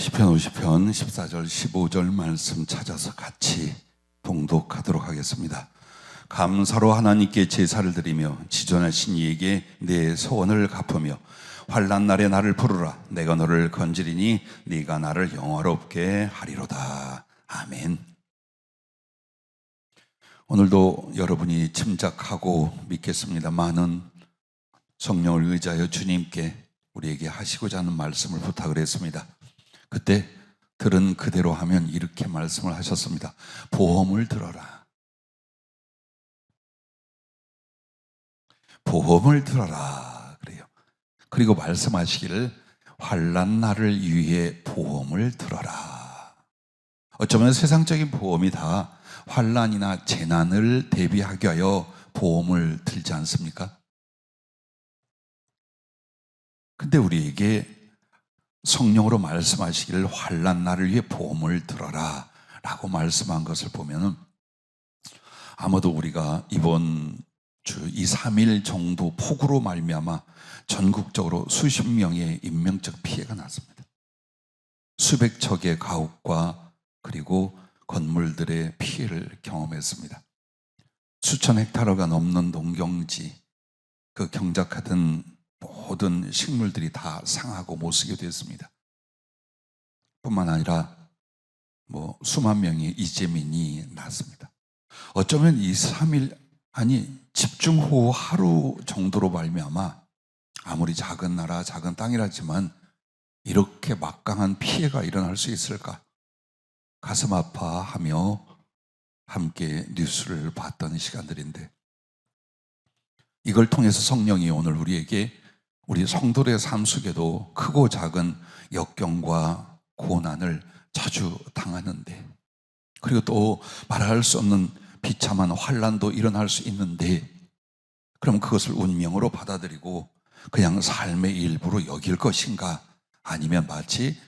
시편 50편 14절 15절 말씀 찾아서 같이 봉독하도록 하겠습니다. 감사로 하나님께 제사를 드리며 지존하신 이에게 내 소원을 갚으며 환난 날에 나를 부르라. 내가 너를 건지리니 네가 나를 영화롭게 하리로다. 아멘. 오늘도 여러분이 침착하고 믿겠습니다만은 성령을 의지하여 주님께 우리에게 하시고자 하는 말씀을 부탁을 했습니다. 그때 들은 그대로 하면 이렇게 말씀을 하셨습니다. 보험을 들어라. 보험을 들어라. 그래요. 그리고 말씀하시기를 환난 날을 위해 보험을 들어라. 어쩌면 세상적인 보험이 다 환난이나 재난을 대비하기 위하여 보험을 들지 않습니까? 근데 우리에게 성령으로 말씀하시기를 환난 날을 위해 보험을 들어라 라고 말씀한 것을 보면 아마도 우리가 이번 주 2, 3일 정도 폭우로 말미암아 전국적으로 수십 명의 인명적 피해가 났습니다. 수백 척의 가옥과 그리고 건물들의 피해를 경험했습니다. 수천 헥타르가 넘는 농경지, 그 경작하던 모든 식물들이 다 상하고 못쓰게 됐습니다. 뿐만 아니라 수만 명의 이재민이 났습니다. 어쩌면 2, 3일 집중호우 하루 정도로 말미암아 아무리 작은 나라, 작은 땅이라지만 이렇게 막강한 피해가 일어날 수 있을까? 가슴 아파하며 함께 뉴스를 봤던 시간들인데 이걸 통해서 성령이 오늘 우리에게 우리 성도의 삶 속에도 크고 작은 역경과 고난을 자주 당하는데 그리고 또 말할 수 없는 비참한 환난도 일어날 수 있는데 그럼 그것을 운명으로 받아들이고 그냥 삶의 일부로 여길 것인가 아니면 마치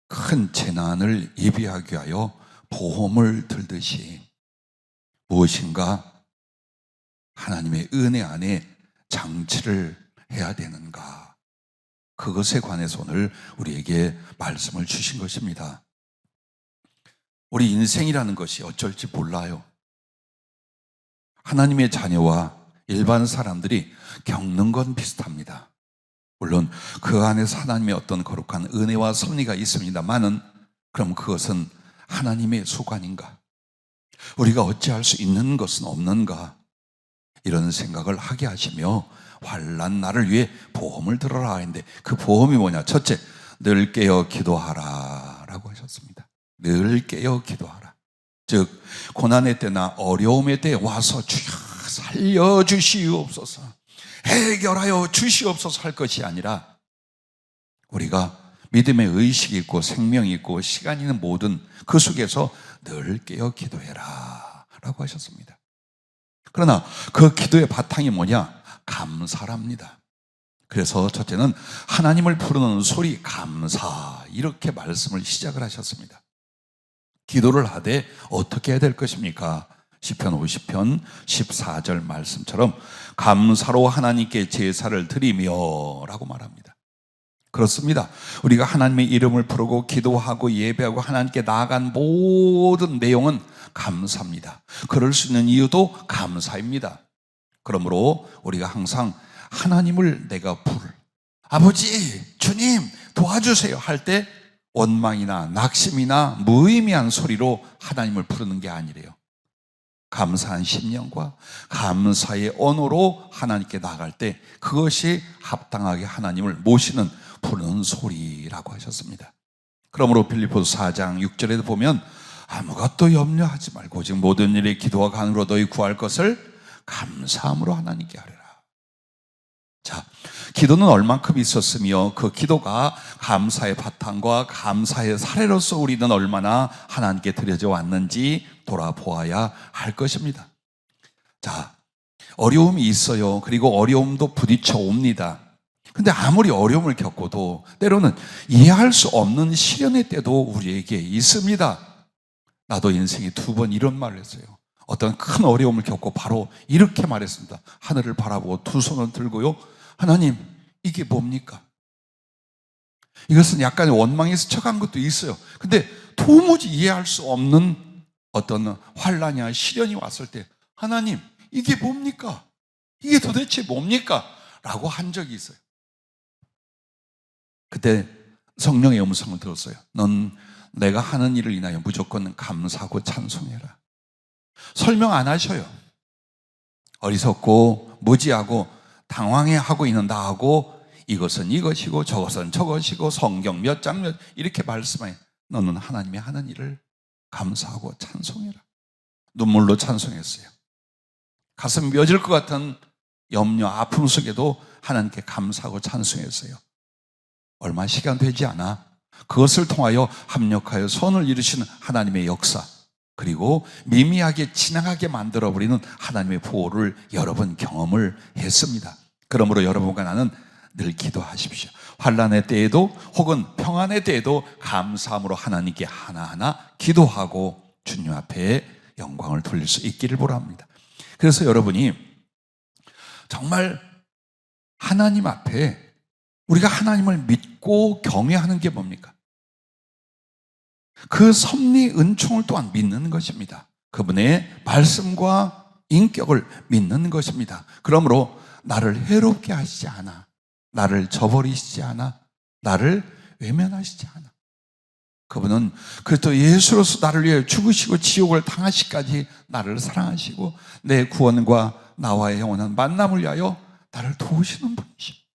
큰 재난을 예비하기 위하여 보험을 들듯이 무엇인가 하나님의 은혜 안에 장치를 해야 되는가 그것에 관해서 오늘 우리에게 말씀을 주신 것입니다. 우리 인생이라는 것이 어쩔지 몰라요. 하나님의 자녀와 일반 사람들이 겪는 건 비슷합니다. 물론 그 안에서 하나님의 어떤 거룩한 은혜와 섭리가 있습니다만은 그럼 그것은 하나님의 수관인가? 우리가 어찌할 수 있는 것은 없는가? 이런 생각을 하게 하시며 환난 날을 위해 보험을 들어라 했는데 그 보험이 뭐냐? 첫째, 늘 깨어 기도하라 라고 하셨습니다. 늘 깨어 기도하라. 즉 고난의 때나 어려움의 때에 와서 주여 살려주시옵소서 해결하여 주시옵소서 할 것이 아니라 우리가 믿음의 의식이 있고 생명이 있고 시간이 있는 모든 그 속에서 늘 깨어 기도해라 라고 하셨습니다. 그러나 그 기도의 바탕이 뭐냐? 감사랍니다. 그래서 첫째는 하나님을 부르는 소리 감사 이렇게 말씀을 시작을 하셨습니다. 기도를 하되 어떻게 해야 될 것입니까? 시편 50편 14절 말씀처럼 감사로 하나님께 제사를 드리며 라고 말합니다. 그렇습니다. 우리가 하나님의 이름을 부르고 기도하고 예배하고 하나님께 나아간 모든 내용은 감사입니다. 그럴 수 있는 이유도 감사입니다. 그러므로 우리가 항상 하나님을 내가 아버지, 주님 도와주세요 할 때 원망이나 낙심이나 무의미한 소리로 하나님을 부르는 게 아니래요. 감사한 심령과 감사의 언어로 하나님께 나아갈 때 그것이 합당하게 하나님을 모시는 부르는 소리라고 하셨습니다. 그러므로 빌립보서 4장 6절에도 보면 아무것도 염려하지 말고 오직 모든 일에 기도와 간구로 너희 구할 것을 감사함으로 하나님께 하리라. 자, 기도는 얼만큼 있었으며 그 기도가 감사의 바탕과 감사의 사례로서 우리는 얼마나 하나님께 드려져 왔는지 돌아보아야 할 것입니다. 자, 어려움이 있어요. 그리고 어려움도 부딪혀 옵니다. 근데 아무리 어려움을 겪어도 때로는 이해할 수 없는 시련의 때도 우리에게 있습니다. 나도 인생에 2번 이런 말을 했어요. 어떤 큰 어려움을 겪고 바로 이렇게 말했습니다. 하늘을 바라보고 두 손을 들고요. 하나님, 이게 뭡니까? 이것은 약간 원망에 스쳐간 것도 있어요. 근데 도무지 이해할 수 없는 어떤 환난이나 시련이 왔을 때 하나님, 이게 뭡니까? 이게 도대체 뭡니까? 라고 한 적이 있어요. 그때 성령의 음성을 들었어요. 넌 내가 하는 일을 인하여 무조건 감사하고 찬송해라. 설명 안 하셔요. 어리석고 무지하고 당황해하고 있는 나하고 이것은 이것이고 저것은 저것이고 성경 몇 장 몇 이렇게 말씀해. 너는 하나님이 하는 일을 감사하고 찬송해라. 눈물로 찬송했어요. 가슴 맺을 것 같은 염려, 아픔 속에도 하나님께 감사하고 찬송했어요. 얼마 시간 되지 않아 그것을 통하여 합력하여 선을 이루시는 하나님의 역사, 그리고 미미하게 지나가게 만들어버리는 하나님의 보호를 여러 번 경험을 했습니다. 그러므로 여러분과 나는 늘 기도하십시오. 환난의 때에도 혹은 평안의 때에도 감사함으로 하나님께 하나하나 기도하고 주님 앞에 영광을 돌릴 수 있기를 바랍니다. 그래서 여러분이 정말 하나님 앞에 우리가 하나님을 믿고 경외하는 게 뭡니까? 그 섭리 은총을 또한 믿는 것입니다. 그분의 말씀과 인격을 믿는 것입니다. 그러므로 나를 해롭게 하시지 않아, 나를 저버리시지 않아, 나를 외면하시지 않아. 그분은 그리스도 예수로서 나를 위해 죽으시고 지옥을 당하시기까지 나를 사랑하시고 내 구원과 나와의 영원한 만남을 위하여 나를 도우시는 분이십니다.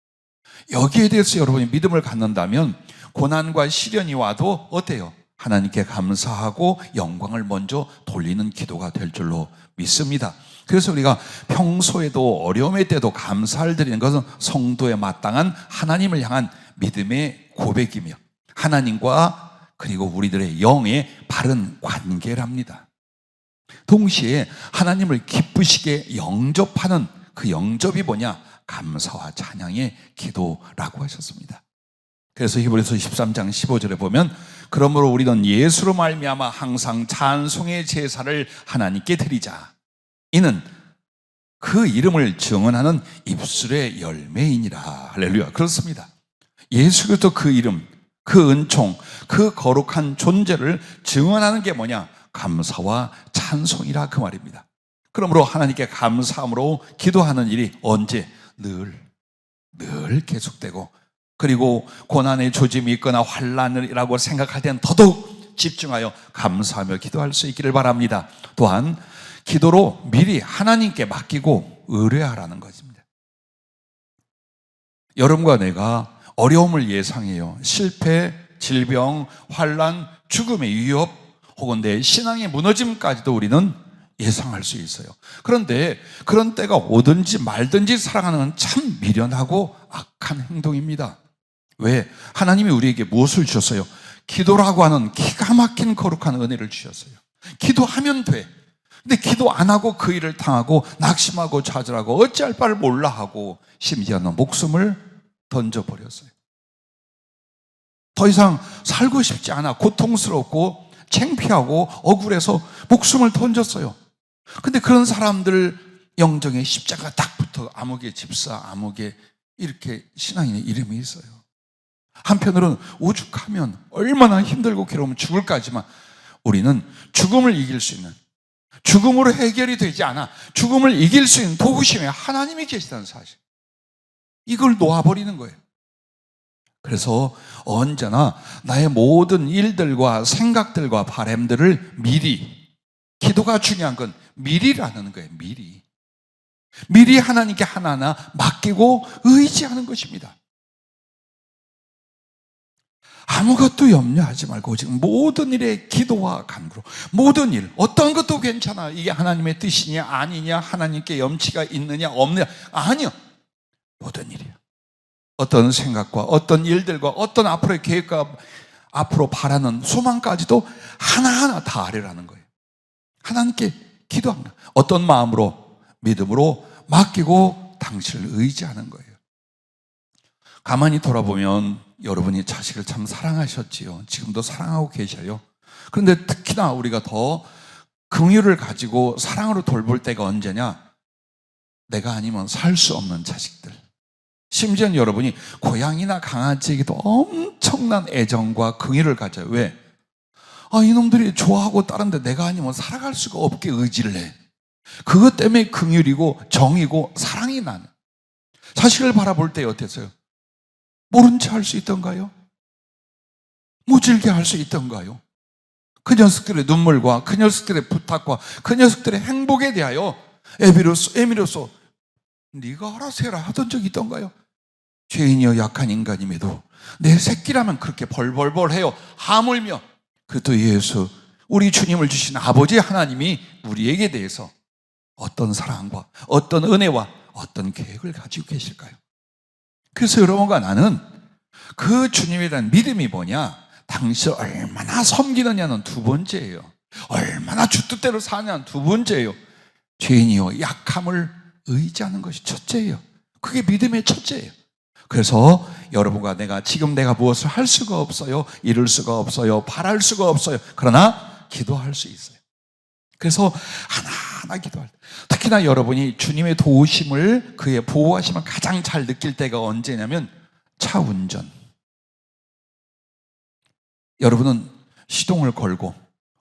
여기에 대해서 여러분이 믿음을 갖는다면 고난과 시련이 와도 어때요? 하나님께 감사하고 영광을 먼저 돌리는 기도가 될 줄로 믿습니다. 그래서 우리가 평소에도 어려움의 때도 감사를 드리는 것은 성도에 마땅한 하나님을 향한 믿음의 고백이며 하나님과 그리고 우리들의 영의 바른 관계랍니다. 동시에 하나님을 기쁘시게 영접하는 그 영접이 뭐냐? 감사와 찬양의 기도라고 하셨습니다. 그래서 히브리서 13장 15절에 보면 그러므로 우리는 예수로 말미암아 항상 찬송의 제사를 하나님께 드리자. 이는 그 이름을 증언하는 입술의 열매이니라. 할렐루야. 그렇습니다. 예수 그리스도 그 이름, 그 은총, 그 거룩한 존재를 증언하는 게 뭐냐? 감사와 찬송이라 그 말입니다. 그러므로 하나님께 감사함으로 기도하는 일이 언제? 늘 계속되고, 그리고 고난의 조짐이 있거나 환난이라고 생각할 때는 더더욱 집중하여 감사하며 기도할 수 있기를 바랍니다. 또한 기도로 미리 하나님께 맡기고 의뢰하라는 것입니다. 여러분과 내가 어려움을 예상해요. 실패, 질병, 환난, 죽음의 위협 혹은 내 신앙의 무너짐까지도 우리는 예상할 수 있어요. 그런데 그런 때가 오든지 말든지 살아가는 건 참 미련하고 악한 행동입니다. 왜? 하나님이 우리에게 무엇을 주셨어요? 기도라고 하는 기가 막힌 거룩한 은혜를 주셨어요. 기도하면 돼. 근데 기도 안 하고 그 일을 당하고 낙심하고 좌절하고 어찌할 바를 몰라 하고 심지어는 목숨을 던져버렸어요. 더 이상 살고 싶지 않아 고통스럽고 창피하고 억울해서 목숨을 던졌어요. 근데 그런 사람들 영정에 십자가 딱 붙어 아무개 집사, 아무개 이렇게 신앙인의 이름이 있어요. 한편으로는 오죽하면 얼마나 힘들고 괴로우면 죽을까지만 우리는 죽음을 이길 수 있는, 죽음으로 해결이 되지 않아 죽음을 이길 수 있는 도우심에 하나님이 계시다는 사실, 이걸 놓아버리는 거예요. 그래서 언제나 나의 모든 일들과 생각들과 바람들을 미리, 기도가 중요한 건 미리라는 거예요. 미리 하나님께 하나하나 맡기고 의지하는 것입니다. 아무것도 염려하지 말고 지금 모든 일에 기도와 간구로, 모든 일, 어떤 것도 괜찮아. 이게 하나님의 뜻이냐 아니냐, 하나님께 염치가 있느냐 없느냐, 아니요, 모든 일이야. 어떤 생각과 어떤 일들과 어떤 앞으로의 계획과 앞으로 바라는 소망까지도 하나하나 다 아뢰라는 거예요. 하나님께 기도합니다. 어떤 마음으로? 믿음으로 맡기고 당신을 의지하는 거예요. 가만히 돌아보면 여러분이 자식을 참 사랑하셨지요. 지금도 사랑하고 계셔요. 그런데 특히나 우리가 더 긍휼을 가지고 사랑으로 돌볼 때가 언제냐? 내가 아니면 살 수 없는 자식들, 심지어는 여러분이 고양이나 강아지에게도 엄청난 애정과 긍휼을 가져요. 왜? 이놈들이 좋아하고 따른데 내가 아니면 살아갈 수가 없게 의지를 해. 그것 때문에 긍휼이고 정이고 사랑이 나는. 자식을 바라볼 때 어땠어요? 모른 체 할 수 있던가요? 무질게 할 수 있던가요? 그 녀석들의 눈물과 그 녀석들의 부탁과 그 녀석들의 행복에 대하여 에미로서 네가 알아서 해라 하던 적이 있던가요? 죄인이여 약한 인간임에도 내 새끼라면 그렇게 벌벌벌 해요. 하물며 그것도 예수, 우리 주님을 주신 아버지 하나님이 우리에게 대해서 어떤 사랑과 어떤 은혜와 어떤 계획을 가지고 계실까요? 그래서 여러분과 나는 그 주님에 대한 믿음이 뭐냐? 당신을 얼마나 섬기느냐는 두 번째예요. 얼마나 주 뜻대로 사냐는 두 번째예요. 죄인이요 약함을 의지하는 것이 첫째예요. 그게 믿음의 첫째예요. 그래서 여러분과 지금 내가 무엇을 할 수가 없어요. 이룰 수가 없어요. 바랄 수가 없어요. 그러나 기도할 수 있어요. 그래서 하나하나 기도할 때, 특히나 여러분이 주님의 도우심을, 그의 보호하심을 가장 잘 느낄 때가 언제냐면 차 운전. 여러분은 시동을 걸고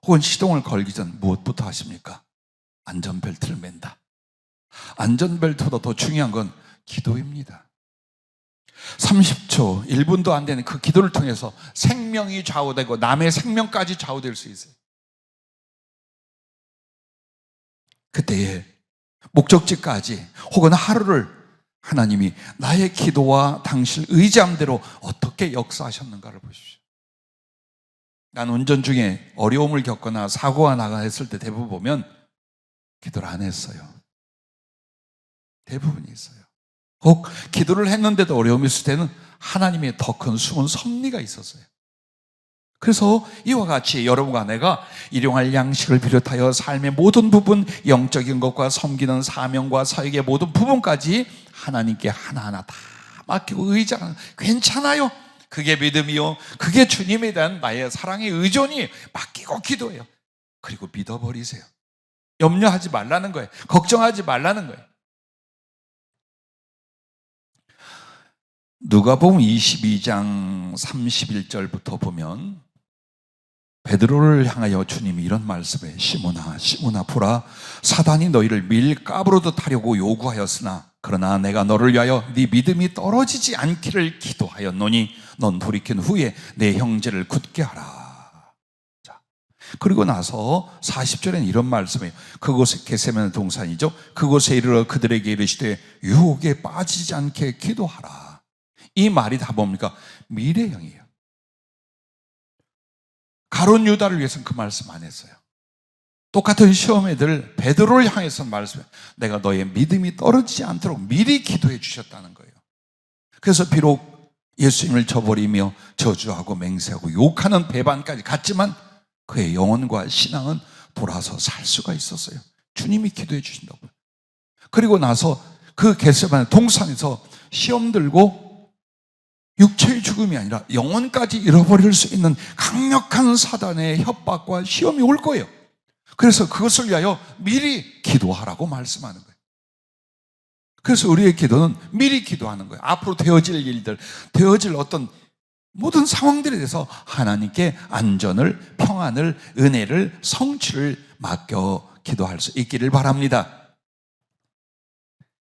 혹은 시동을 걸기 전 무엇부터 하십니까? 안전벨트를 맨다. 안전벨트보다 더 중요한 건 기도입니다. 30초, 1분도 안 되는 그 기도를 통해서 생명이 좌우되고 남의 생명까지 좌우될 수 있어요. 그때에 목적지까지 혹은 하루를 하나님이 나의 기도와 당신을 의지한 대로 어떻게 역사하셨는가를 보십시오. 난 운전 중에 어려움을 겪거나 사고가 나거나 했을 때 대부분 보면 기도를 안 했어요. 대부분이 있어요. 혹 기도를 했는데도 어려움이 있을 때는 하나님의 더 큰 숨은 섭리가 있었어요. 그래서 이와 같이 여러분과 내가 일용할 양식을 비롯하여 삶의 모든 부분, 영적인 것과 섬기는 사명과 사역의 모든 부분까지 하나님께 하나하나 다 맡기고 의지하는, 괜찮아요. 그게 믿음이요, 그게 주님에 대한 나의 사랑의 의존이. 맡기고 기도해요. 그리고 믿어버리세요. 염려하지 말라는 거예요. 걱정하지 말라는 거예요. 누가복음 22장 31절부터 보면 베드로를 향하여 주님이 이런 말씀을, 시몬아 보라, 사단이 너희를 밀가부르듯 하려고 요구하였으나 그러나 내가 너를 위하여 네 믿음이 떨어지지 않기를 기도하였노니 넌 돌이킨 후에 내 형제를 굳게 하라. 자, 그리고 나서 40절에는 이런 말씀이에요. 그곳에 겟세마네 동산이죠. 그곳에 이르러 그들에게 이르시되 유혹에 빠지지 않게 기도하라. 이 말이 다 뭡니까? 미래형이에요. 가룟 유다를 위해서는 그 말씀 안 했어요. 똑같은 시험에 들 베드로를 향해서 말씀해, 내가 너의 믿음이 떨어지지 않도록 미리 기도해 주셨다는 거예요. 그래서 비록 예수님을 저버리며 저주하고 맹세하고 욕하는 배반까지 갔지만 그의 영혼과 신앙은 돌아서 살 수가 있었어요. 주님이 기도해 주신다고요. 그리고 나서 그 겟세마네 동산에서 시험 들고 육체의 죽음이 아니라 영혼까지 잃어버릴 수 있는 강력한 사단의 협박과 시험이 올 거예요. 그래서 그것을 위하여 미리 기도하라고 말씀하는 거예요. 그래서 우리의 기도는 미리 기도하는 거예요. 앞으로 되어질 일들, 되어질 어떤 모든 상황들에 대해서 하나님께 안전을, 평안을, 은혜를, 성취를 맡겨 기도할 수 있기를 바랍니다.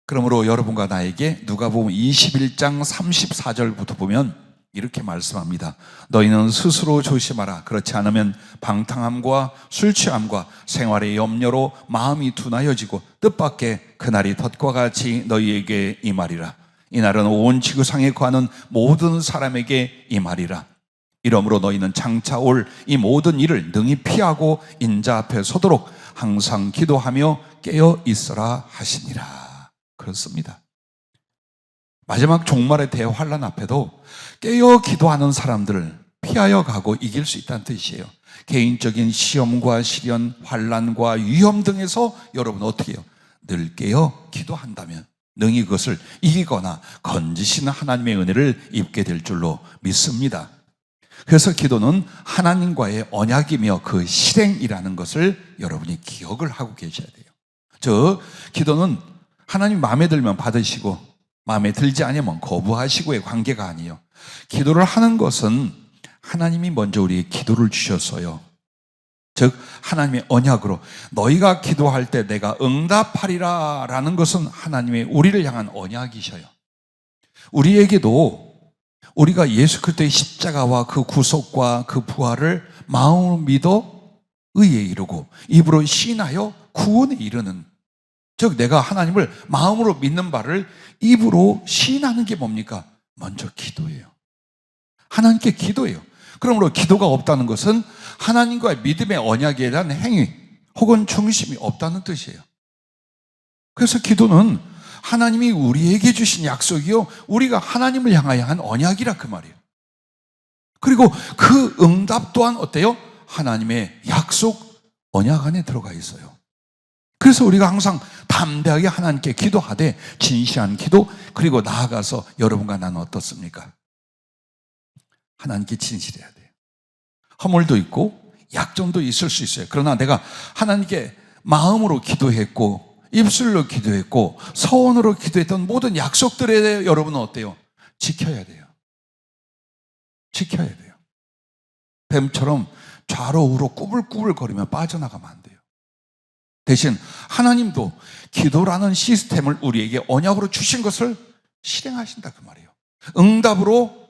그러므로 여러분과 나에게 누가복음 21장 34절부터 보면 이렇게 말씀합니다. 너희는 스스로 조심하라. 그렇지 않으면 방탕함과 술 취함과 생활의 염려로 마음이 둔하여지고 뜻밖의 그날이 덫과 같이 너희에게 임하리라. 이날은 온 지구상에 거하는 모든 사람에게 임하리라. 이러므로 너희는 장차 올 이 모든 일을 능히 피하고 인자 앞에 서도록 항상 기도하며 깨어 있어라 하시니라. 그렇습니다. 마지막 종말의 대환란 앞에도 깨어 기도하는 사람들을 피하여 가고 이길 수 있다는 뜻이에요. 개인적인 시험과 시련, 환란과 위험 등에서 여러분 어떻게 해요? 늘 깨어 기도한다면 능히 그것을 이기거나 건지시는 하나님의 은혜를 입게 될 줄로 믿습니다. 그래서 기도는 하나님과의 언약이며 그 실행이라는 것을 여러분이 기억을 하고 계셔야 돼요. 기도는 하나님 마음에 들면 받으시고 마음에 들지 않으면 거부하시고의 관계가 아니에요. 기도를 하는 것은 하나님이 먼저 우리의 기도를 주셨어요. 즉 하나님의 언약으로 너희가 기도할 때 내가 응답하리라 라는 것은 하나님의 우리를 향한 언약이셔요. 우리에게도 우리가 예수 그리스도의 십자가와 그 구속과 그 부활을 마음으로 믿어 의에 이르고 입으로 시인하여 구원에 이르는, 즉 내가 하나님을 마음으로 믿는 바를 입으로 시인하는 게 뭡니까? 먼저 기도예요. 하나님께 기도해요. 그러므로 기도가 없다는 것은 하나님과의 믿음의 언약에 대한 행위 혹은 중심이 없다는 뜻이에요. 그래서 기도는 하나님이 우리에게 주신 약속이요, 우리가 하나님을 향하여 한 언약이라 그 말이에요. 그리고 그 응답 또한 어때요? 하나님의 약속 언약 안에 들어가 있어요. 그래서 우리가 항상 담대하게 하나님께 기도하되 진실한 기도, 그리고 나아가서 여러분과 나는 어떻습니까? 하나님께 진실해야 돼요. 허물도 있고 약점도 있을 수 있어요. 그러나 내가 하나님께 마음으로 기도했고 입술로 기도했고 서원으로 기도했던 모든 약속들에 대해 여러분은 어때요? 지켜야 돼요. 지켜야 돼요. 뱀처럼 좌로 우로 꾸불꾸불거리며 빠져나가면 안 돼요. 대신 하나님도 기도라는 시스템을 우리에게 언약으로 주신 것을 실행하신다 그 말이에요. 응답으로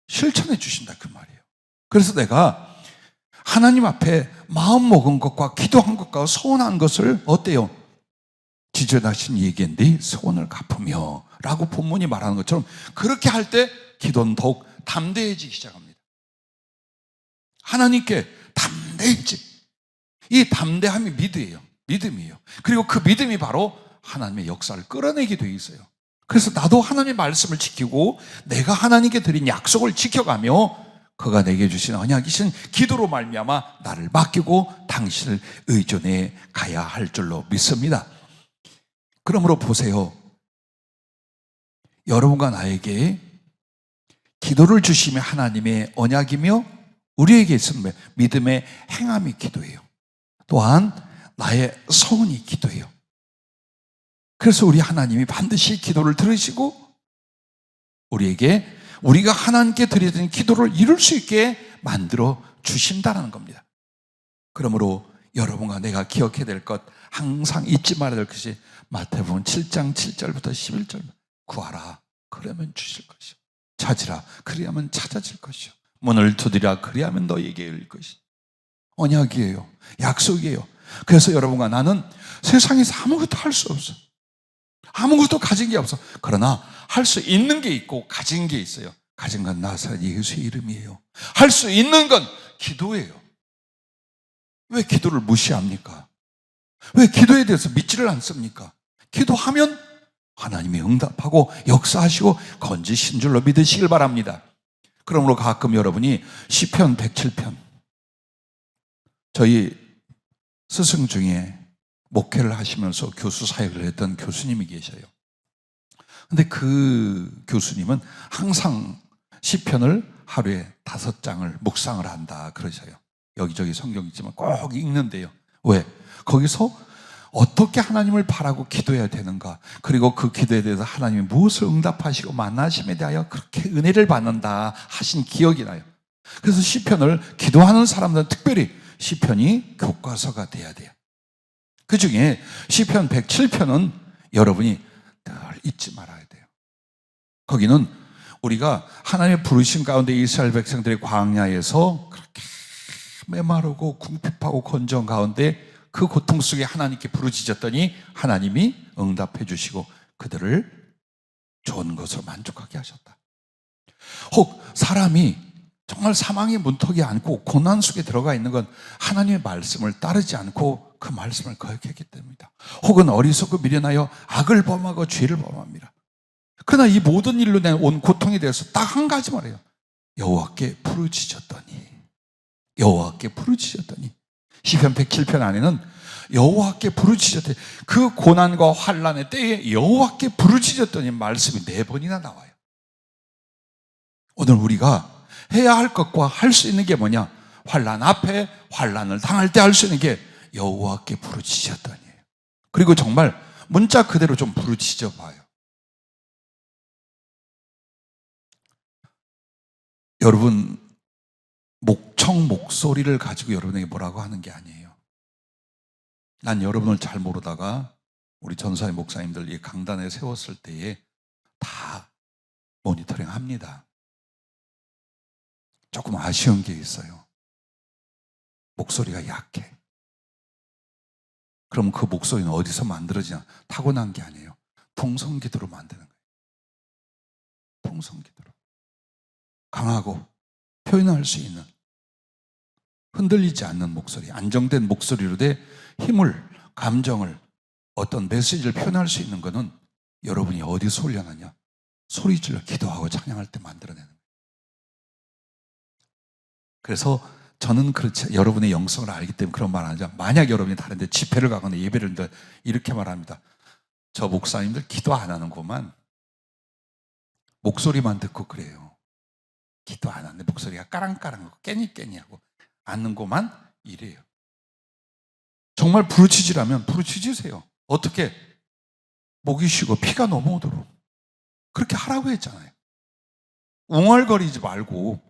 실천해 주신다 그 말이에요. 그래서 내가 하나님 앞에 마음 먹은 것과 기도한 것과 소원한 것을 어때요? 지존하신 이에게 네 소원을 갚으며 라고 본문이 말하는 것처럼 그렇게 할 때 기도는 더욱 담대해지기 시작합니다. 하나님께 담대해지. 이 담대함이 믿음이에요. 그리고 그 믿음이 바로 하나님의 역사를 끌어내게 되어 있어요. 그래서 나도 하나님의 말씀을 지키고 내가 하나님께 드린 약속을 지켜가며 그가 내게 주신 언약이신 기도로 말미암아 나를 맡기고 당신을 의존해 가야 할 줄로 믿습니다. 그러므로 보세요. 여러분과 나에게 기도를 주시며 하나님의 언약이며 우리에게 있으면 믿음의 행함이 기도예요. 또한 나의 소원이 기도예요. 그래서 우리 하나님이 반드시 기도를 들으시고 우리에게 우리가 하나님께 드리던 기도를 이룰 수 있게 만들어 주신다는 겁니다. 그러므로 여러분과 내가 기억해야 될 것, 항상 잊지 말아야 될 것이 마태복음 7장 7절부터 11절 구하라 그러면 주실 것이요, 찾으라 그리하면 찾아질 것이요, 문을 두드리라 그리하면 너희에게 열릴 것이요. 언약이에요. 약속이에요. 그래서 여러분과 나는 세상에서 아무것도 할 수 없어. 아무것도 가진 게 없어. 그러나 할 수 있는 게 있고 가진 게 있어요. 가진 건 나사렛 예수의 이름이에요. 할 수 있는 건 기도예요. 왜 기도를 무시합니까? 왜 기도에 대해서 믿지를 않습니까? 기도하면 하나님이 응답하고 역사하시고 건지신 줄로 믿으시길 바랍니다. 그러므로 가끔 여러분이 시편 107편, 저희 스승 중에 목회를 하시면서 교수 사역을 했던 교수님이 계셔요. 근데 그 교수님은 항상 시편을 하루에 5장을 묵상을 한다 그러셔요. 여기저기 성경 있지만 꼭 읽는데요. 왜? 거기서 어떻게 하나님을 바라고 기도해야 되는가, 그리고 그 기도에 대해서 하나님이 무엇을 응답하시고 만나심에 대하여 그렇게 은혜를 받는다 하신 기억이 나요. 그래서 시편을 기도하는 사람들은 특별히 시편이 교과서가 돼야 돼요. 그 중에 시편 107편은 여러분이 늘 잊지 말아야 돼요. 거기는 우리가 하나님의 부르심 가운데 이스라엘 백성들의 광야에서 그렇게 메마르고 궁핍하고 건조한 가운데 그 고통 속에 하나님께 부르짖었더니 하나님이 응답해 주시고 그들을 좋은 것으로 만족하게 하셨다. 혹 사람이 정말 사망의 문턱에 앉고 고난 속에 들어가 있는 건 하나님의 말씀을 따르지 않고 그 말씀을 거역했기 때문이다. 혹은 어리석고 미련하여 악을 범하고 죄를 범합니다. 그러나 이 모든 일로 온 고통에 대해서 딱 한 가지 말해요. 여호와께 부르짖었더니 시편 107편 안에는 여호와께 부르짖었더니, 그 고난과 환난의 때에 여호와께 부르짖었더니 말씀이 4번이나 나와요. 오늘 우리가 해야 할 것과 할 수 있는 게 뭐냐? 환난 앞에 환난을 당할 때 할 수 있는 게 여호와께 부르짖었더니예요. 그리고 정말 문자 그대로 좀 부르짖어 봐요. 여러분 목청 목소리를 가지고 여러분에게 뭐라고 하는 게 아니에요. 난 여러분을 잘 모르다가 우리 전사의 목사님들 이 강단에 세웠을 때에 다 모니터링 합니다. 조금 아쉬운 게 있어요. 목소리가 약해. 그럼 그 목소리는 어디서 만들어지냐? 타고난 게 아니에요. 통성기도로 만드는 거예요. 통성기도로. 강하고 표현할 수 있는, 흔들리지 않는 목소리, 안정된 목소리로 돼 힘을, 감정을, 어떤 메시지를 표현할 수 있는 것은 여러분이 어디서 훈련하냐? 소리질러 기도하고 찬양할 때 만들어내는 거예요. 그래서 저는 그렇지, 여러분의 영성을 알기 때문에 그런 말 안 하죠. 만약 여러분이 다른데 집회를 가거나 예배를 한다, 이렇게 말합니다. 저 목사님들 기도 안 하는구만. 목소리만 듣고 그래요. 기도 안 하는데 목소리가 까랑까랑하고 깨니깨니하고 않는구만, 이래요. 정말 부르짖으라면 부르짖으세요. 어떻게? 목이 쉬고 피가 넘어오도록 그렇게 하라고 했잖아요. 웅얼거리지 말고,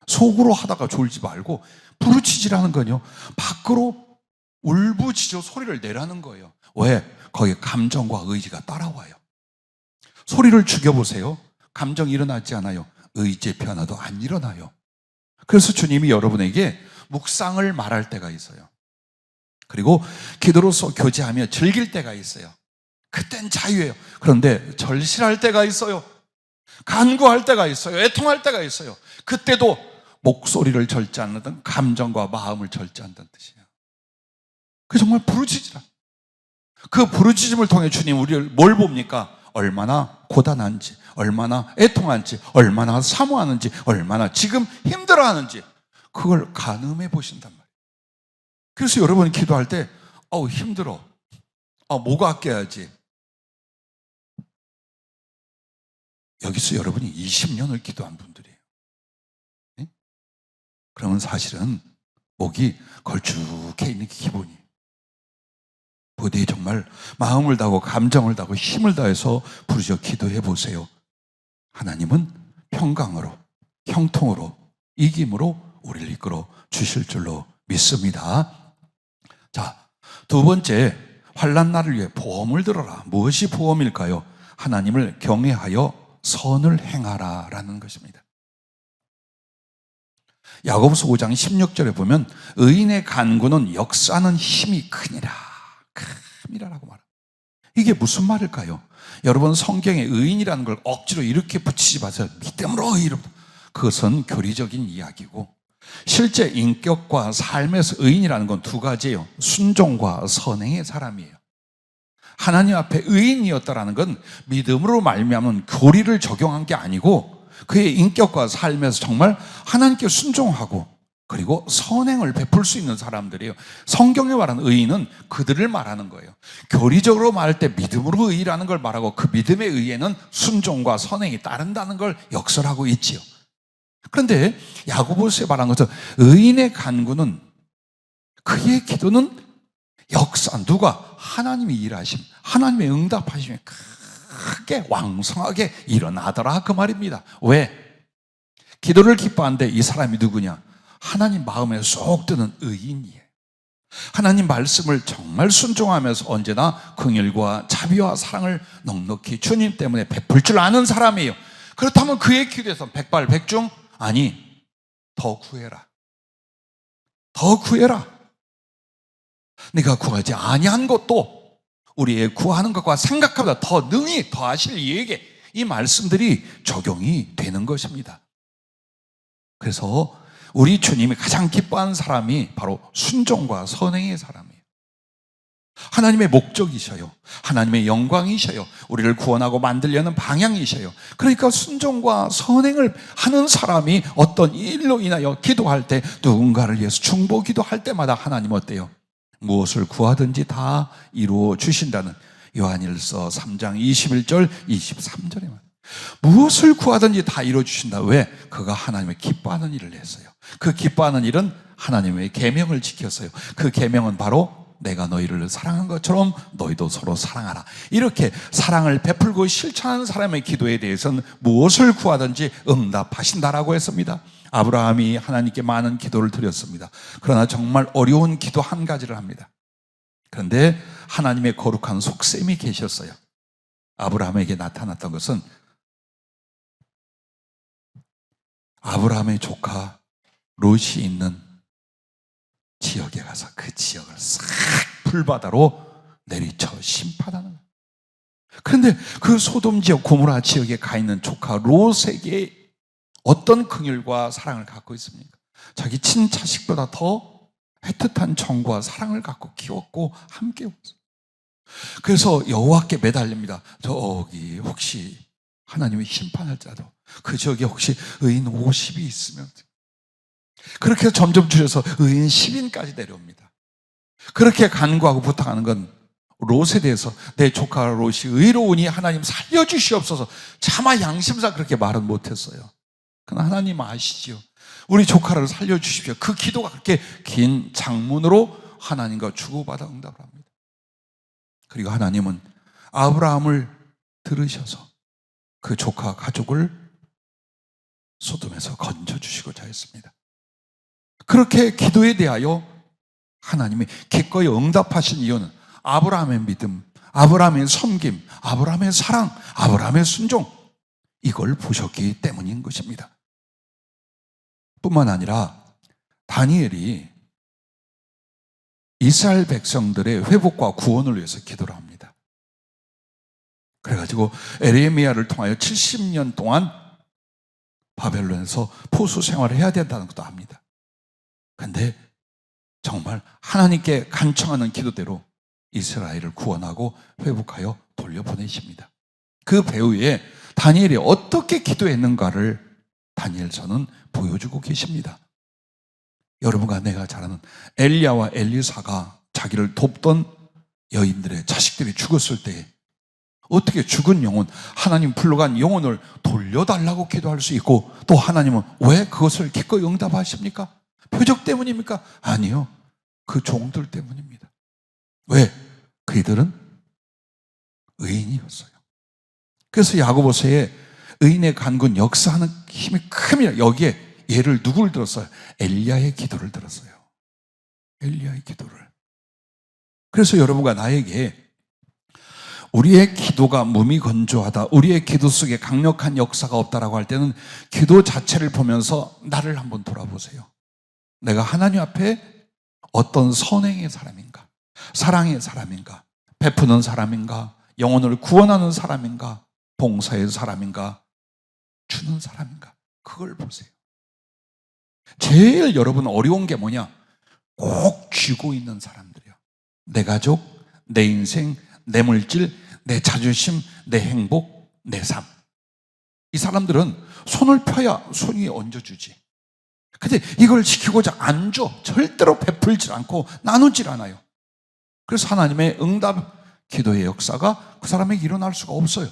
속으로 하다가 졸지 말고, 부르짖으라는 건요, 밖으로 울부짖어 소리를 내라는 거예요. 왜? 거기에 감정과 의지가 따라와요. 소리를 죽여보세요. 감정이 일어나지 않아요. 의지의 변화도 안 일어나요. 그래서 주님이 여러분에게 묵상을 말할 때가 있어요. 그리고 기도로서 교제하며 즐길 때가 있어요. 그땐 자유예요. 그런데 절실할 때가 있어요. 간구할 때가 있어요. 애통할 때가 있어요. 그때도 목소리를 절제한다는, 감정과 마음을 절제한다는 뜻이에요. 그 정말 부르짖으라. 그 부르짖음을 통해 주님 우리를 뭘 봅니까? 얼마나 고단한지, 얼마나 애통한지, 얼마나 사모하는지, 얼마나 지금 힘들어하는지, 그걸 가늠해 보신단 말이에요. 그래서 여러분이 기도할 때 힘들어, 목 아껴야지. 여기서 여러분이 20년을 기도한 분들이에요. 네? 그러면 사실은 목이 걸쭉해 있는 게 기본이에요. 부디 정말 마음을 다하고 감정을 다하고 힘을 다해서 부르짖어 기도해 보세요. 하나님은 평강으로, 형통으로, 이김으로 우리를 이끌어 주실 줄로 믿습니다. 자, 두 번째, 환난 날을 위해 보험을 들어라. 무엇이 보험일까요? 하나님을 경외하여 선을 행하라 라는 것입니다. 야고보서 5장 16절에 보면 의인의 간구는 역사하는 힘이 크니라, 큼이라라고 말합니다. 이게 무슨 말일까요? 여러분, 성경에 의인이라는 걸 억지로 이렇게 붙이지 마세요. 믿음으로 의롭다. 그것은 교리적인 이야기고, 실제 인격과 삶에서 의인이라는 건 두 가지예요. 순종과 선행의 사람이에요. 하나님 앞에 의인이었다라는 건 믿음으로 말미암은 교리를 적용한 게 아니고 그의 인격과 삶에서 정말 하나님께 순종하고 그리고 선행을 베풀 수 있는 사람들이에요. 성경에 말하는 의인은 그들을 말하는 거예요. 교리적으로 말할 때 믿음으로 의라는 걸 말하고 그 믿음의 의에는 순종과 선행이 따른다는 걸 역설하고 있지요. 그런데 야고보서에 말한 것은 의인의 간구는, 그의 기도는 역사, 누가? 하나님이 일하심, 하나님의 응답하심이 크게 왕성하게 일어나더라, 그 말입니다. 왜? 기도를 기뻐하는데 이 사람이 누구냐? 하나님 마음에 쏙 드는 의인이에요. 하나님 말씀을 정말 순종하면서 언제나 긍휼과 자비와 사랑을 넉넉히 주님 때문에 베풀 줄 아는 사람이에요. 그렇다면 그의 기도에서 백발백중, 아니 더 구해라, 더 구해라. 네가 구하지 아니한 것도 우리의 구하는 것과 생각보다 더 능히 더하실 이에게 이 말씀들이 적용이 되는 것입니다. 그래서 우리 주님이 가장 기뻐하는 사람이 바로 순종과 선행의 사람이에요. 하나님의 목적이셔요. 하나님의 영광이셔요. 우리를 구원하고 만들려는 방향이셔요. 그러니까 순종과 선행을 하는 사람이 어떤 일로 인하여 기도할 때, 누군가를 위해서 중보 기도할 때마다 하나님 어때요? 무엇을 구하든지 다 이루어 주신다는 요한일서 3장 21절 23절에 말합니다. 무엇을 구하든지 다 이루어 주신다. 왜? 그가 하나님의 기뻐하는 일을 했어요. 그 기뻐하는 일은 하나님의 계명을 지켰어요. 그 계명은 바로 내가 너희를 사랑한 것처럼 너희도 서로 사랑하라. 이렇게 사랑을 베풀고 실천하는 사람의 기도에 대해서는 무엇을 구하든지 응답하신다라고 했습니다. 아브라함이 하나님께 많은 기도를 드렸습니다. 그러나 정말 어려운 기도 한 가지를 합니다. 그런데 하나님의 거룩한 속셈이 계셨어요. 아브라함에게 나타났던 것은 아브라함의 조카 롯이 있는 지역에 가서 그 지역을 싹 불바다로 내리쳐 심판하는 거예요. 그런데 그 소돔 지역, 고모라 지역에 가 있는 조카 롯에게 어떤 긍휼과 사랑을 갖고 있습니까? 자기 친자식보다 더 애틋한 정과 사랑을 갖고 키웠고 함께 왔어요. 그래서 여호와께 매달립니다. 저기 혹시 하나님이 심판할 자도 그 지역에 혹시 의인 50이 있으면, 그렇게 점점 줄여서 의인 10인까지 내려옵니다. 그렇게 간구하고 부탁하는 건 롯에 대해서 내 조카 롯이 의로우니 하나님 살려주시옵소서, 차마 양심상 그렇게 말은 못했어요. 그러나 하나님 아시지요. 우리 조카를 살려주십시오. 그 기도가 그렇게 긴 장문으로 하나님과 주고받아 응답을 합니다. 그리고 하나님은 아브라함을 들으셔서 그 조카 가족을 소돔에서 건져주시고자 했습니다. 그렇게 기도에 대하여 하나님이 기꺼이 응답하신 이유는 아브라함의 믿음, 아브라함의 섬김, 아브라함의 사랑, 아브라함의 순종, 이걸 보셨기 때문인 것입니다. 뿐만 아니라 다니엘이 이스라엘 백성들의 회복과 구원을 위해서 기도를 합니다. 그래가지고 에레미야를 통하여 70년 동안 바벨론에서 포수 생활을 해야 된다는 것도 합니다. 그런데 정말 하나님께 간청하는 기도대로 이스라엘을 구원하고 회복하여 돌려보내십니다. 그 배후에 다니엘이 어떻게 기도했는가를 다니엘서는 보여주고 계십니다. 여러분과 내가 잘 아는 엘리야와 엘리사가 자기를 돕던 여인들의 자식들이 죽었을 때 어떻게 죽은 영혼, 하나님 불러간 영혼을 돌려달라고 기도할 수 있고, 또 하나님은 왜 그것을 기꺼이 응답하십니까? 표적 때문입니까? 아니요, 그 종들 때문입니다. 왜? 그들은 의인이었어요. 그래서 야고보서에 의인의 간구는 역사하는 힘이 큽니다. 여기에 예를 누구를 들었어요? 엘리야의 기도를 들었어요. 엘리야의 기도를. 그래서 여러분과 나에게 우리의 기도가 무미건조하다, 우리의 기도 속에 강력한 역사가 없다라고 할 때는 기도 자체를 보면서 나를 한번 돌아보세요. 내가 하나님 앞에 어떤 선행의 사람인가, 사랑의 사람인가, 베푸는 사람인가, 영혼을 구원하는 사람인가, 봉사의 사람인가, 주는 사람인가, 그걸 보세요. 제일 여러분 어려운 게 뭐냐? 꼭 쥐고 있는 사람들이요. 내 가족, 내 인생, 내 물질, 내 자존심, 내 행복, 내 삶. 이 사람들은 손을 펴야 손이 얹어주지. 근데 이걸 지키고자 안 줘. 절대로 베풀질 않고 나누질 않아요. 그래서 하나님의 응답 기도의 역사가 그 사람에게 일어날 수가 없어요.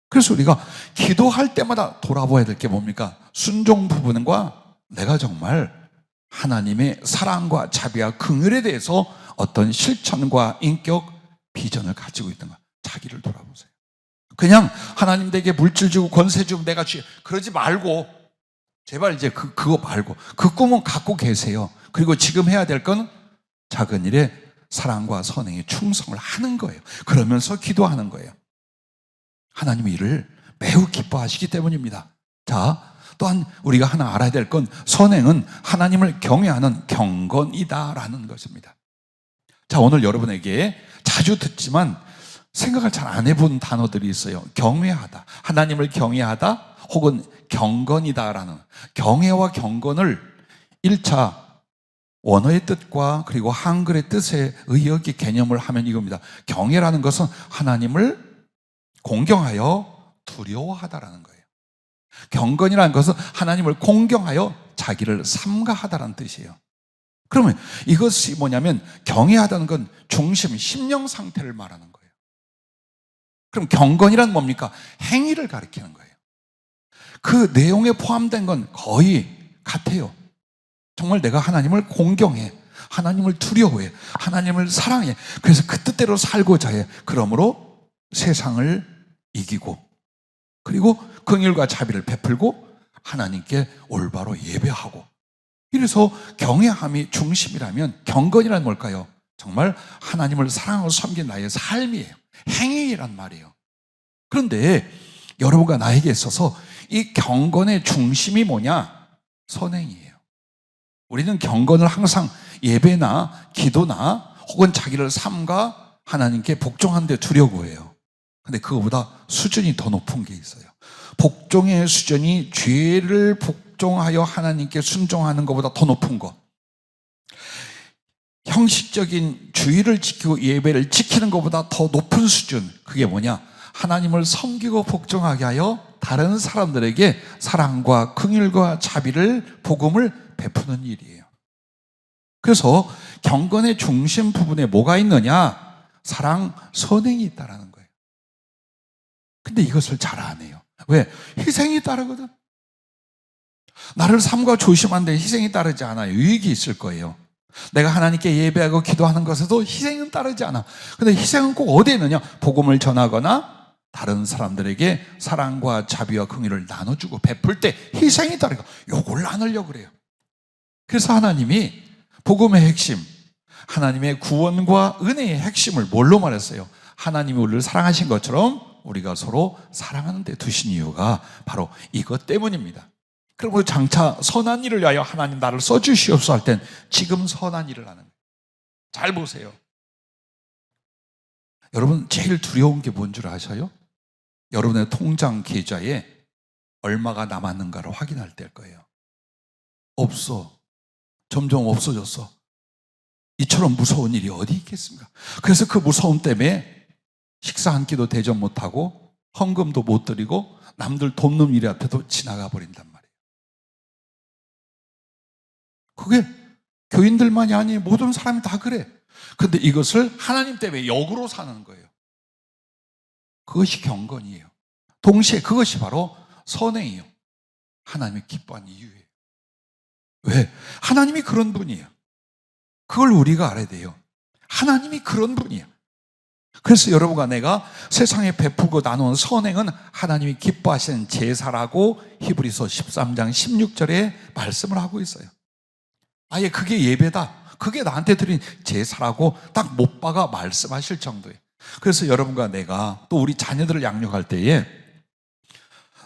그래서 우리가 기도할 때마다 돌아봐야 될 게 뭡니까? 순종 부분과 내가 정말 하나님의 사랑과 자비와 긍휼에 대해서 어떤 실천과 인격, 비전을 가지고 있는가, 자기를 돌아보세요. 그냥 하나님 내게 물질 주고 권세 주고 내가 그러지 말고, 제발 이제 그거 말고 그 꿈은 갖고 계세요. 그리고 지금 해야 될 건 작은 일에 사랑과 선행에 충성을 하는 거예요. 그러면서 기도하는 거예요. 하나님이 이를 매우 기뻐하시기 때문입니다. 자, 또한 우리가 하나 알아야 될 건 선행은 하나님을 경외하는 경건이다라는 것입니다. 자, 오늘 여러분에게 자주 듣지만 생각을 잘 안 해본 단어들이 있어요. 경외하다, 하나님을 경외하다, 혹은 경건이다라는, 경외와 경건을 1차 원어의 뜻과 그리고 한글의 뜻의 의역의 개념을 하면 이겁니다. 경외라는 것은 하나님을 공경하여 두려워하다라는 거예요. 경건이라는 것은 하나님을 공경하여 자기를 삼가하다라는 뜻이에요. 그러면 이것이 뭐냐면, 경외하다는 건 중심, 심령 상태를 말하는 거예요. 그럼 경건이란 뭡니까? 행위를 가리키는 거예요. 그 내용에 포함된 건 거의 같아요. 정말 내가 하나님을 공경해, 하나님을 두려워해. 하나님을 사랑해. 그래서 그 뜻대로 살고자 해. 그러므로 세상을 이기고, 그리고 긍휼과 자비를 베풀고 하나님께 올바로 예배하고. 이래서 경외함이 중심이라면 경건이란 뭘까요? 정말 하나님을 사랑하고 섬긴 나의 삶이에요. 행위란 말이에요. 그런데 여러분과 나에게 있어서 이 경건의 중심이 뭐냐? 선행이에요. 우리는 경건을 항상 예배나 기도나 혹은 자기를 삶과 하나님께 복종하는 데 두려고 해요. 근데 그거보다 수준이 더 높은 게 있어요. 복종의 수준이 죄를 복종하여 하나님께 순종하는 것보다 더 높은 것. 형식적인 주의를 지키고 예배를 지키는 것보다 더 높은 수준. 그게 뭐냐? 하나님을 섬기고 복종하게 하여 다른 사람들에게 사랑과 긍휼과 자비를, 복음을 베푸는 일이에요. 그래서 경건의 중심 부분에 뭐가 있느냐? 사랑, 선행이 있다라는 거예요. 근데 이것을 잘 안 해요. 왜? 희생이 따르거든. 나를 삼가 조심한데 희생이 따르지 않아요. 유익이 있을 거예요. 내가 하나님께 예배하고 기도하는 것에도 희생은 따르지 않아. 근데 희생은 꼭 어디에 있느냐? 복음을 전하거나 다른 사람들에게 사랑과 자비와 긍휼을 나눠주고 베풀 때 희생이 따르고, 요걸 나누려고 그래요. 그래서 하나님이 복음의 핵심, 하나님의 구원과 은혜의 핵심을 뭘로 말했어요? 하나님이 우리를 사랑하신 것처럼 우리가 서로 사랑하는 데 두신 이유가 바로 이것 때문입니다. 그리고 장차 선한 일을 위하여 하나님 나를 써주시옵소서 할 땐 지금 선한 일을 하는 거예요. 잘 보세요. 여러분 제일 두려운 게 뭔 줄 아셔요? 여러분의 통장 계좌에 얼마가 남았는가를 확인할 때일 거예요. 없어. 점점 없어졌어. 이처럼 무서운 일이 어디 있겠습니까? 그래서 그 무서움 때문에 식사 한 끼도 대접 못하고 헌금도 못 드리고 남들 돕는 일 앞에도 지나가 버린단 말이에요. 그게 교인들만이 아니에요. 모든 사람이 다 그래. 그런데 이것을 하나님 때문에 역으로 사는 거예요. 그것이 경건이에요. 동시에 그것이 바로 선행이에요. 하나님이 기뻐하는 이유예요. 왜? 하나님이 그런 분이에요. 그걸 우리가 알아야 돼요. 하나님이 그런 분이에요. 그래서 여러분과 내가 세상에 베푸고 나누는 선행은 하나님이 기뻐하시는 제사라고 히브리서 13장 16절에 말씀을 하고 있어요. 아예 그게 예배다, 그게 나한테 드린 제사라고 딱 못 박아 말씀하실 정도예요. 그래서 여러분과 내가 또 우리 자녀들을 양육할 때에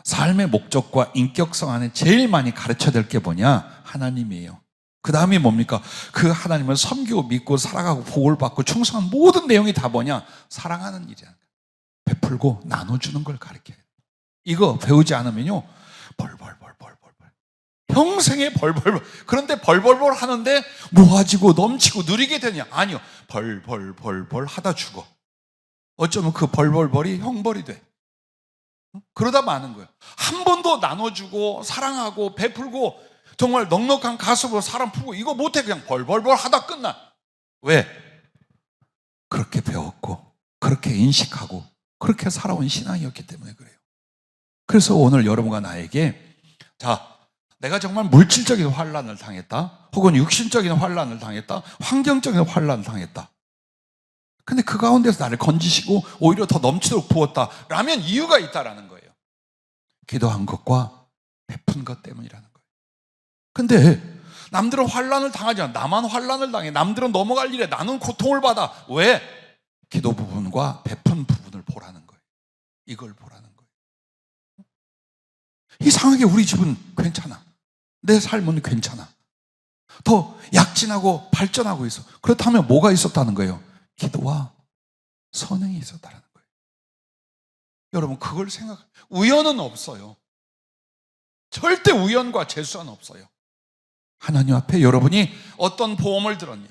삶의 목적과 인격성 안에 제일 많이 가르쳐야 될 게 뭐냐? 하나님이에요. 그 다음이 뭡니까? 그 하나님을 섬기고 믿고 살아가고 복을 받고 충성한 모든 내용이 다 뭐냐? 사랑하는 일이야. 베풀고 나눠주는 걸 가르쳐야 돼. 이거 배우지 않으면요 벌벌벌 평생에 벌벌벌. 그런데 벌벌벌 하는데 모아지고 넘치고 누리게 되냐? 아니요. 벌벌벌 하다 죽어. 어쩌면 그 벌벌벌이 형벌이 돼. 그러다 마는 거예요. 한 번도 나눠주고 사랑하고 베풀고 정말 넉넉한 가슴으로 사람 품고 이거 못해. 그냥 벌벌벌 하다 끝나. 왜? 그렇게 배웠고 그렇게 인식하고 그렇게 살아온 신앙이었기 때문에 그래요. 그래서 오늘 여러분과 나에게, 자, 내가 정말 물질적인 환난을 당했다, 혹은 육신적인 환난을 당했다, 환경적인 환난을 당했다. 근데 그 가운데서 나를 건지시고 오히려 더 넘치도록 부었다 라면 이유가 있다라는 거예요. 기도한 것과 베푼 것 때문이라는 거예요. 근데 남들은 환난을 당하지 않아. 나만 환난을 당해. 남들은 넘어갈 일에 나는 고통을 받아. 왜? 기도 부분과 베푼 부분을 보라는 거예요. 이걸 보라는 거예요. 이상하게 우리 집은 괜찮아. 내 삶은 괜찮아. 더 약진하고 발전하고 있어. 그렇다면 뭐가 있었다는 거예요? 기도와 선행이 있었다는 거예요. 여러분 그걸 우연은 없어요. 절대 우연과 재수는 없어요. 하나님 앞에 여러분이 어떤 보험을 들었냐,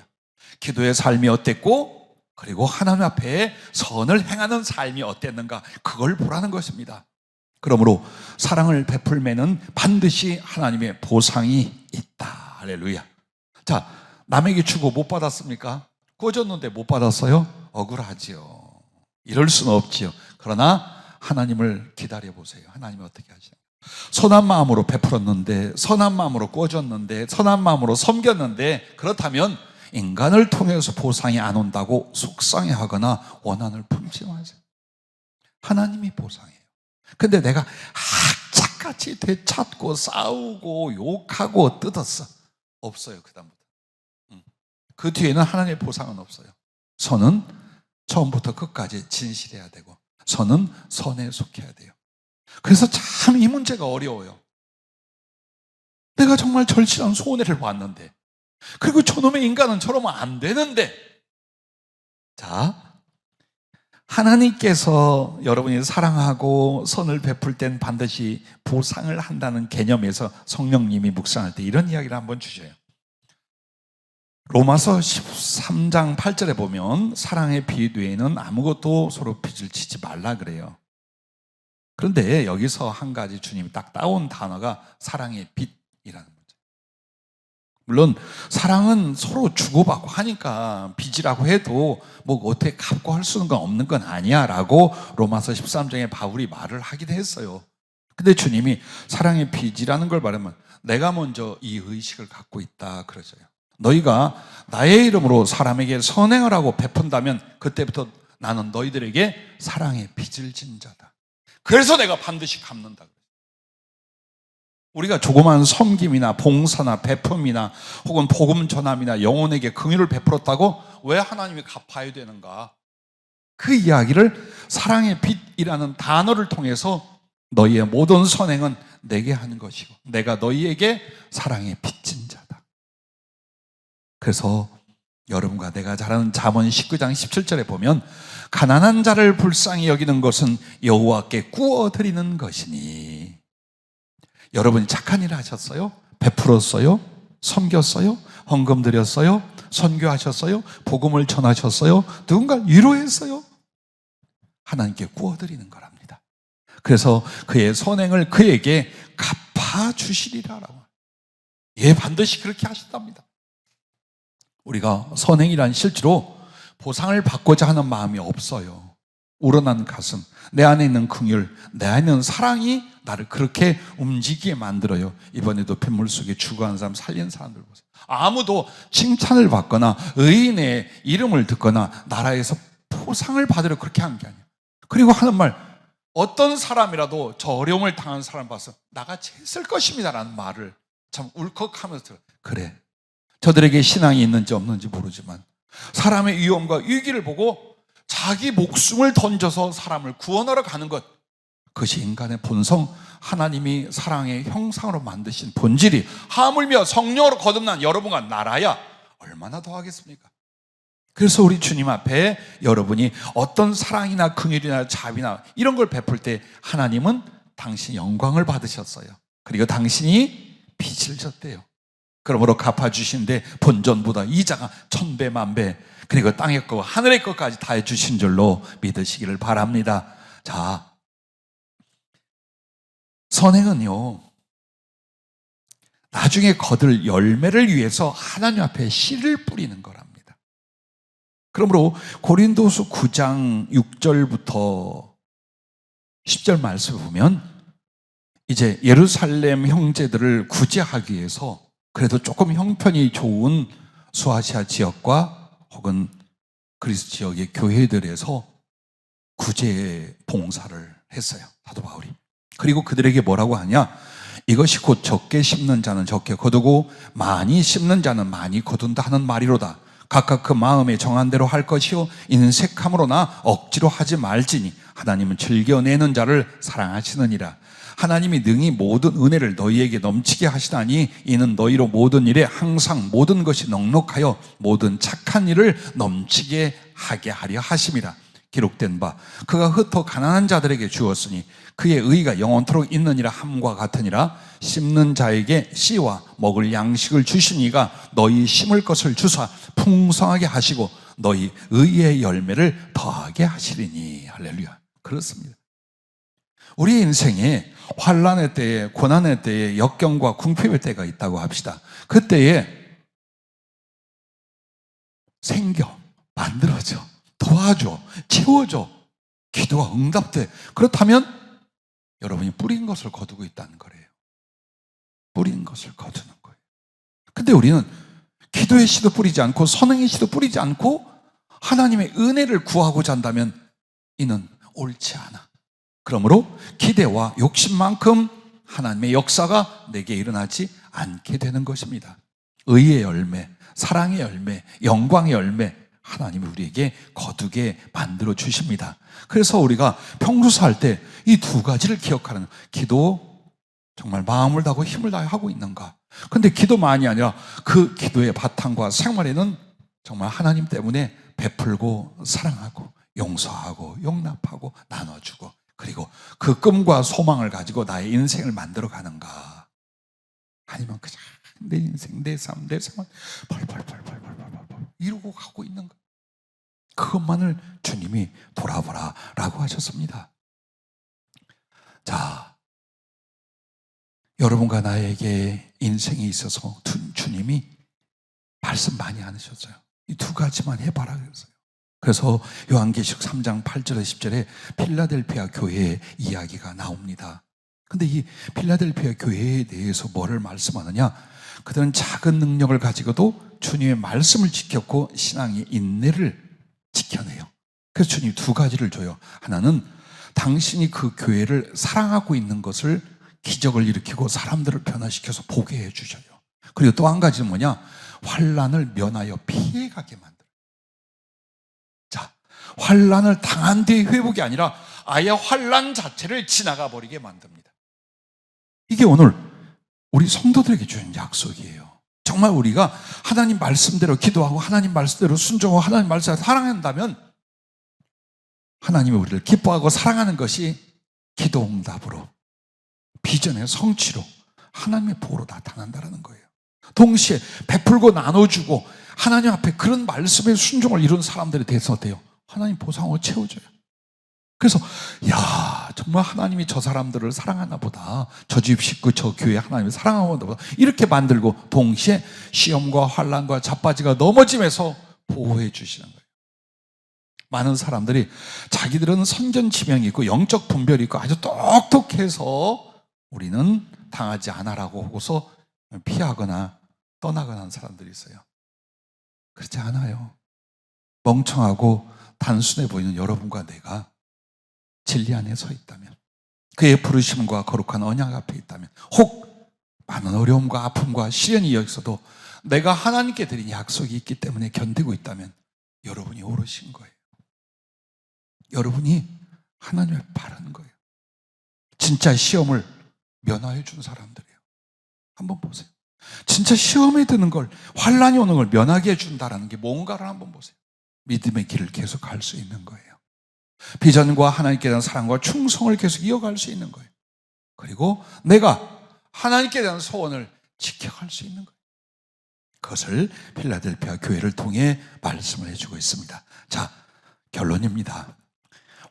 기도의 삶이 어땠고, 그리고 하나님 앞에 선을 행하는 삶이 어땠는가, 그걸 보라는 것입니다. 그러므로 사랑을 베풀면은 반드시 하나님의 보상이 있다. 할렐루야. 자, 남에게 주고 못 받았습니까? 꿔줬는데 못 받았어요? 억울하지요. 이럴 수는 없지요. 그러나 하나님을 기다려보세요. 하나님이 어떻게 하시나. 선한 마음으로 베풀었는데, 선한 마음으로 꿔줬는데, 선한 마음으로 섬겼는데, 그렇다면 인간을 통해서 보상이 안 온다고 속상해하거나 원한을 품지 마세요. 하나님이 보상해요. 근데 내가 악착같이 되찾고 싸우고 욕하고 뜯었어. 없어요. 그 다음부터. 그 뒤에는 하나님의 보상은 없어요. 선은 처음부터 끝까지 진실해야 되고, 선은 선에 속해야 돼요. 그래서 참 이 문제가 어려워요. 내가 정말 절실한 손해를 봤는데, 그리고 저놈의 인간은 저러면 안 되는데, 자, 하나님께서 여러분이 사랑하고 선을 베풀 땐 반드시 보상을 한다는 개념에서 성령님이 묵상할 때 이런 이야기를 한번 주셔요. 로마서 13장 8절에 보면 사랑의 빛 외에는 아무것도 서로 빚을 지지 말라 그래요. 그런데 여기서 한 가지 주님이 딱 따온 단어가 사랑의 빛이라는 거죠. 물론 사랑은 서로 주고받고 하니까 빚이라고 해도 뭐 어떻게 갚고 할 수 있는 건 없는 건 아니야 라고 로마서 13장에 바울이 말을 하긴 했어요. 근데 주님이 사랑의 빚이라는 걸 말하면 내가 먼저 이 의식을 갖고 있다 그러죠. 너희가 나의 이름으로 사람에게 선행을 하고 베푼다면 그때부터 나는 너희들에게 사랑의 빚을 진 자다. 그래서 내가 반드시 갚는다. 우리가 조그마한 섬김이나 봉사나 베품이나 혹은 복음 전함이나 영혼에게 긍휼을 베풀었다고 왜 하나님이 갚아야 되는가? 그 이야기를 사랑의 빚이라는 단어를 통해서 너희의 모든 선행은 내게 하는 것이고 내가 너희에게 사랑의 빚진 자다. 그래서 여러분과 내가 잘 아는 잠언 19장 17절에 보면 가난한 자를 불쌍히 여기는 것은 여호와께 구워드리는 것이니. 여러분이 착한 일 하셨어요? 베풀었어요? 섬겼어요? 헌금 드렸어요? 선교하셨어요? 복음을 전하셨어요? 누군가를 위로했어요? 하나님께 구워드리는 거랍니다. 그래서 그의 선행을 그에게 갚아주시리라라고. 예, 반드시 그렇게 하셨답니다. 우리가 선행이란 실제로 보상을 받고자 하는 마음이 없어요. 우러난 가슴, 내 안에 있는 긍휼, 내 안에 있는 사랑이 나를 그렇게 움직이게 만들어요. 이번에도 빗물 속에 죽어가는 사람 살린 사람들 보세요. 아무도 칭찬을 받거나 의인의 이름을 듣거나 나라에서 보상을 받으려 그렇게 한 게 아니에요. 그리고 하는 말, 어떤 사람이라도 저 어려움을 당한 사람 봐서 나같이 했을 것입니다 라는 말을 참 울컥하면서 들어요. 그래, 저들에게 신앙이 있는지 없는지 모르지만 사람의 위험과 위기를 보고 자기 목숨을 던져서 사람을 구원하러 가는 것, 그것이 인간의 본성, 하나님이 사랑의 형상으로 만드신 본질이 하물며 성령으로 거듭난 여러분과 나라야 얼마나 더 하겠습니까? 그래서 우리 주님 앞에 여러분이 어떤 사랑이나 긍휼이나 자비나 이런 걸 베풀 때 하나님은 당신이 영광을 받으셨어요. 그리고 당신이 빚을 졌대요. 그러므로 갚아주시는데 본전보다 이자가 1000배 만배, 그리고 땅의 것 하늘의 것까지 다 해주신 줄로 믿으시기를 바랍니다. 자, 선행은요 나중에 거둘 열매를 위해서 하나님 앞에 씨를 뿌리는 거랍니다. 그러므로 고린도서 9장 6절부터 10절 말씀을 보면 이제 예루살렘 형제들을 구제하기 위해서 그래도 조금 형편이 좋은 수아시아 지역과 혹은 그리스 지역의 교회들에서 구제 봉사를 했어요, 사도 바울이. 그리고 그들에게 뭐라고 하냐? 이것이 곧 적게 심는 자는 적게 거두고 많이 심는 자는 많이 거둔다 하는 말이로다. 각각 그 마음에 정한 대로 할 것이요 인색함으로나 억지로 하지 말지니 하나님은 즐겨내는 자를 사랑하시느니라. 하나님이 능히 모든 은혜를 너희에게 넘치게 하시다니 이는 너희로 모든 일에 항상 모든 것이 넉넉하여 모든 착한 일을 넘치게 하게 하려 하심이라. 기록된 바 그가 흩어 가난한 자들에게 주었으니 그의 의가 영원토록 있느니라 함과 같으니라. 심는 자에게 씨와 먹을 양식을 주시니가 너희 심을 것을 주사 풍성하게 하시고 너희 의의 열매를 더하게 하시리니. 할렐루야. 그렇습니다. 우리 인생에 환난의 때에, 고난의 때에, 역경과 궁핍의 때가 있다고 합시다. 그때에 생겨, 만들어져, 도와줘, 채워줘, 기도가 응답돼. 그렇다면 여러분이 뿌린 것을 거두고 있다는 거예요. 뿌린 것을 거두는 거예요. 근데 우리는 기도의 씨도 뿌리지 않고 선행의 씨도 뿌리지 않고 하나님의 은혜를 구하고자 한다면 이는 옳지 않아. 그러므로 기대와 욕심만큼 하나님의 역사가 내게 일어나지 않게 되는 것입니다. 의의 열매, 사랑의 열매, 영광의 열매, 하나님이 우리에게 거두게 만들어 주십니다. 그래서 우리가 평소 살 때 이 두 가지를 기억하는, 기도 정말 마음을 다하고 힘을 다해 하고 있는가? 근데 기도만이 아니라 그 기도의 바탕과 생활에는 정말 하나님 때문에 베풀고 사랑하고 용서하고 용납하고 나눠주고, 그리고 그 꿈과 소망을 가지고 나의 인생을 만들어 가는가? 아니면 그냥 내 인생, 내 삶, 내 생활 펄펄펄펄펄펄 이루고 가고 있는가? 그것만을 주님이 돌아보라 라고 하셨습니다. 자, 여러분과 나에게 인생에 있어서 주님이 말씀 많이 안 하셨어요. 이 두 가지만 해봐라 그랬어요. 그래서 요한계시록 3장 8절에 10절에 필라델피아 교회의 이야기가 나옵니다. 근데 이 필라델피아 교회에 대해서 뭐를 말씀하느냐? 그들은 작은 능력을 가지고도 주님의 말씀을 지켰고 신앙의 인내를 지켜내요. 그래서 주님이 두 가지를 줘요. 하나는 당신이 그 교회를 사랑하고 있는 것을, 기적을 일으키고 사람들을 변화시켜서 보게 해주셔요. 그리고 또 한 가지는 뭐냐? 환난을 면하여 피해가게 만들어요. 자, 환난을 당한 뒤에 회복이 아니라 아예 환난 자체를 지나가 버리게 만듭니다. 이게 오늘 우리 성도들에게 주는 약속이에요. 정말 우리가 하나님 말씀대로 기도하고 하나님 말씀대로 순종하고 하나님 말씀대로 사랑한다면 하나님이 우리를 기뻐하고 사랑하는 것이 기도응답으로, 비전의 성취로, 하나님의 보호로 나타난다는 거예요. 동시에 베풀고 나눠주고 하나님 앞에 그런 말씀의 순종을 이룬 사람들에 대해서 어때요? 하나님 보상으로 채워줘요. 그래서 야, 정말 하나님이 저 사람들을 사랑하나 보다, 저 집 식구, 저 교회 하나님이 사랑하나 보다, 이렇게 만들고 동시에 시험과 환난과 자빠지가 넘어짐에서 보호해 주시는 거예요. 많은 사람들이 자기들은 선견지명이 있고 영적 분별이 있고 아주 똑똑해서 우리는 당하지 않아라고 하고서 피하거나 떠나거나 하는 사람들이 있어요. 그렇지 않아요. 멍청하고 단순해 보이는 여러분과 내가 진리 안에 서 있다면, 그의 부르심과 거룩한 언약 앞에 있다면, 혹 많은 어려움과 아픔과 시련이 여기서도 내가 하나님께 드린 약속이 있기 때문에 견디고 있다면 여러분이 오르신 거예요. 여러분이 하나님을 바라는 거예요. 진짜 시험을 면하여 준 사람들이에요. 한번 보세요. 진짜 시험에 드는 걸, 환난이 오는 걸 면하게 해준다는 게 뭔가를 한번 보세요. 믿음의 길을 계속 갈 수 있는 거예요. 비전과 하나님께 대한 사랑과 충성을 계속 이어갈 수 있는 거예요. 그리고 내가 하나님께 대한 소원을 지켜갈 수 있는 거예요. 그것을 필라델피아 교회를 통해 말씀을 해주고 있습니다. 자, 결론입니다.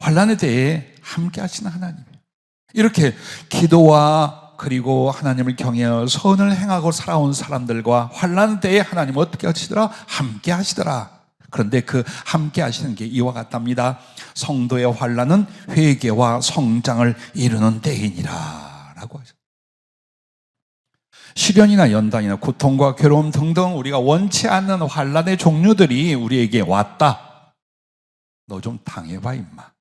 환난에 대해 함께 하시는 하나님, 이렇게 기도와 그리고 하나님을 경외하여 선을 행하고 살아온 사람들과 환난 때에 하나님 어떻게 하시더라? 함께 하시더라. 그런데 그 함께 하시는 게 이와 같답니다. 성도의 환난은 회개와 성장을 이루는 때이니라 라고 하셨어요. 시련이나 연단이나 고통과 괴로움 등등 우리가 원치 않는 환난의 종류들이 우리에게 왔다. 너 좀 당해봐 임마.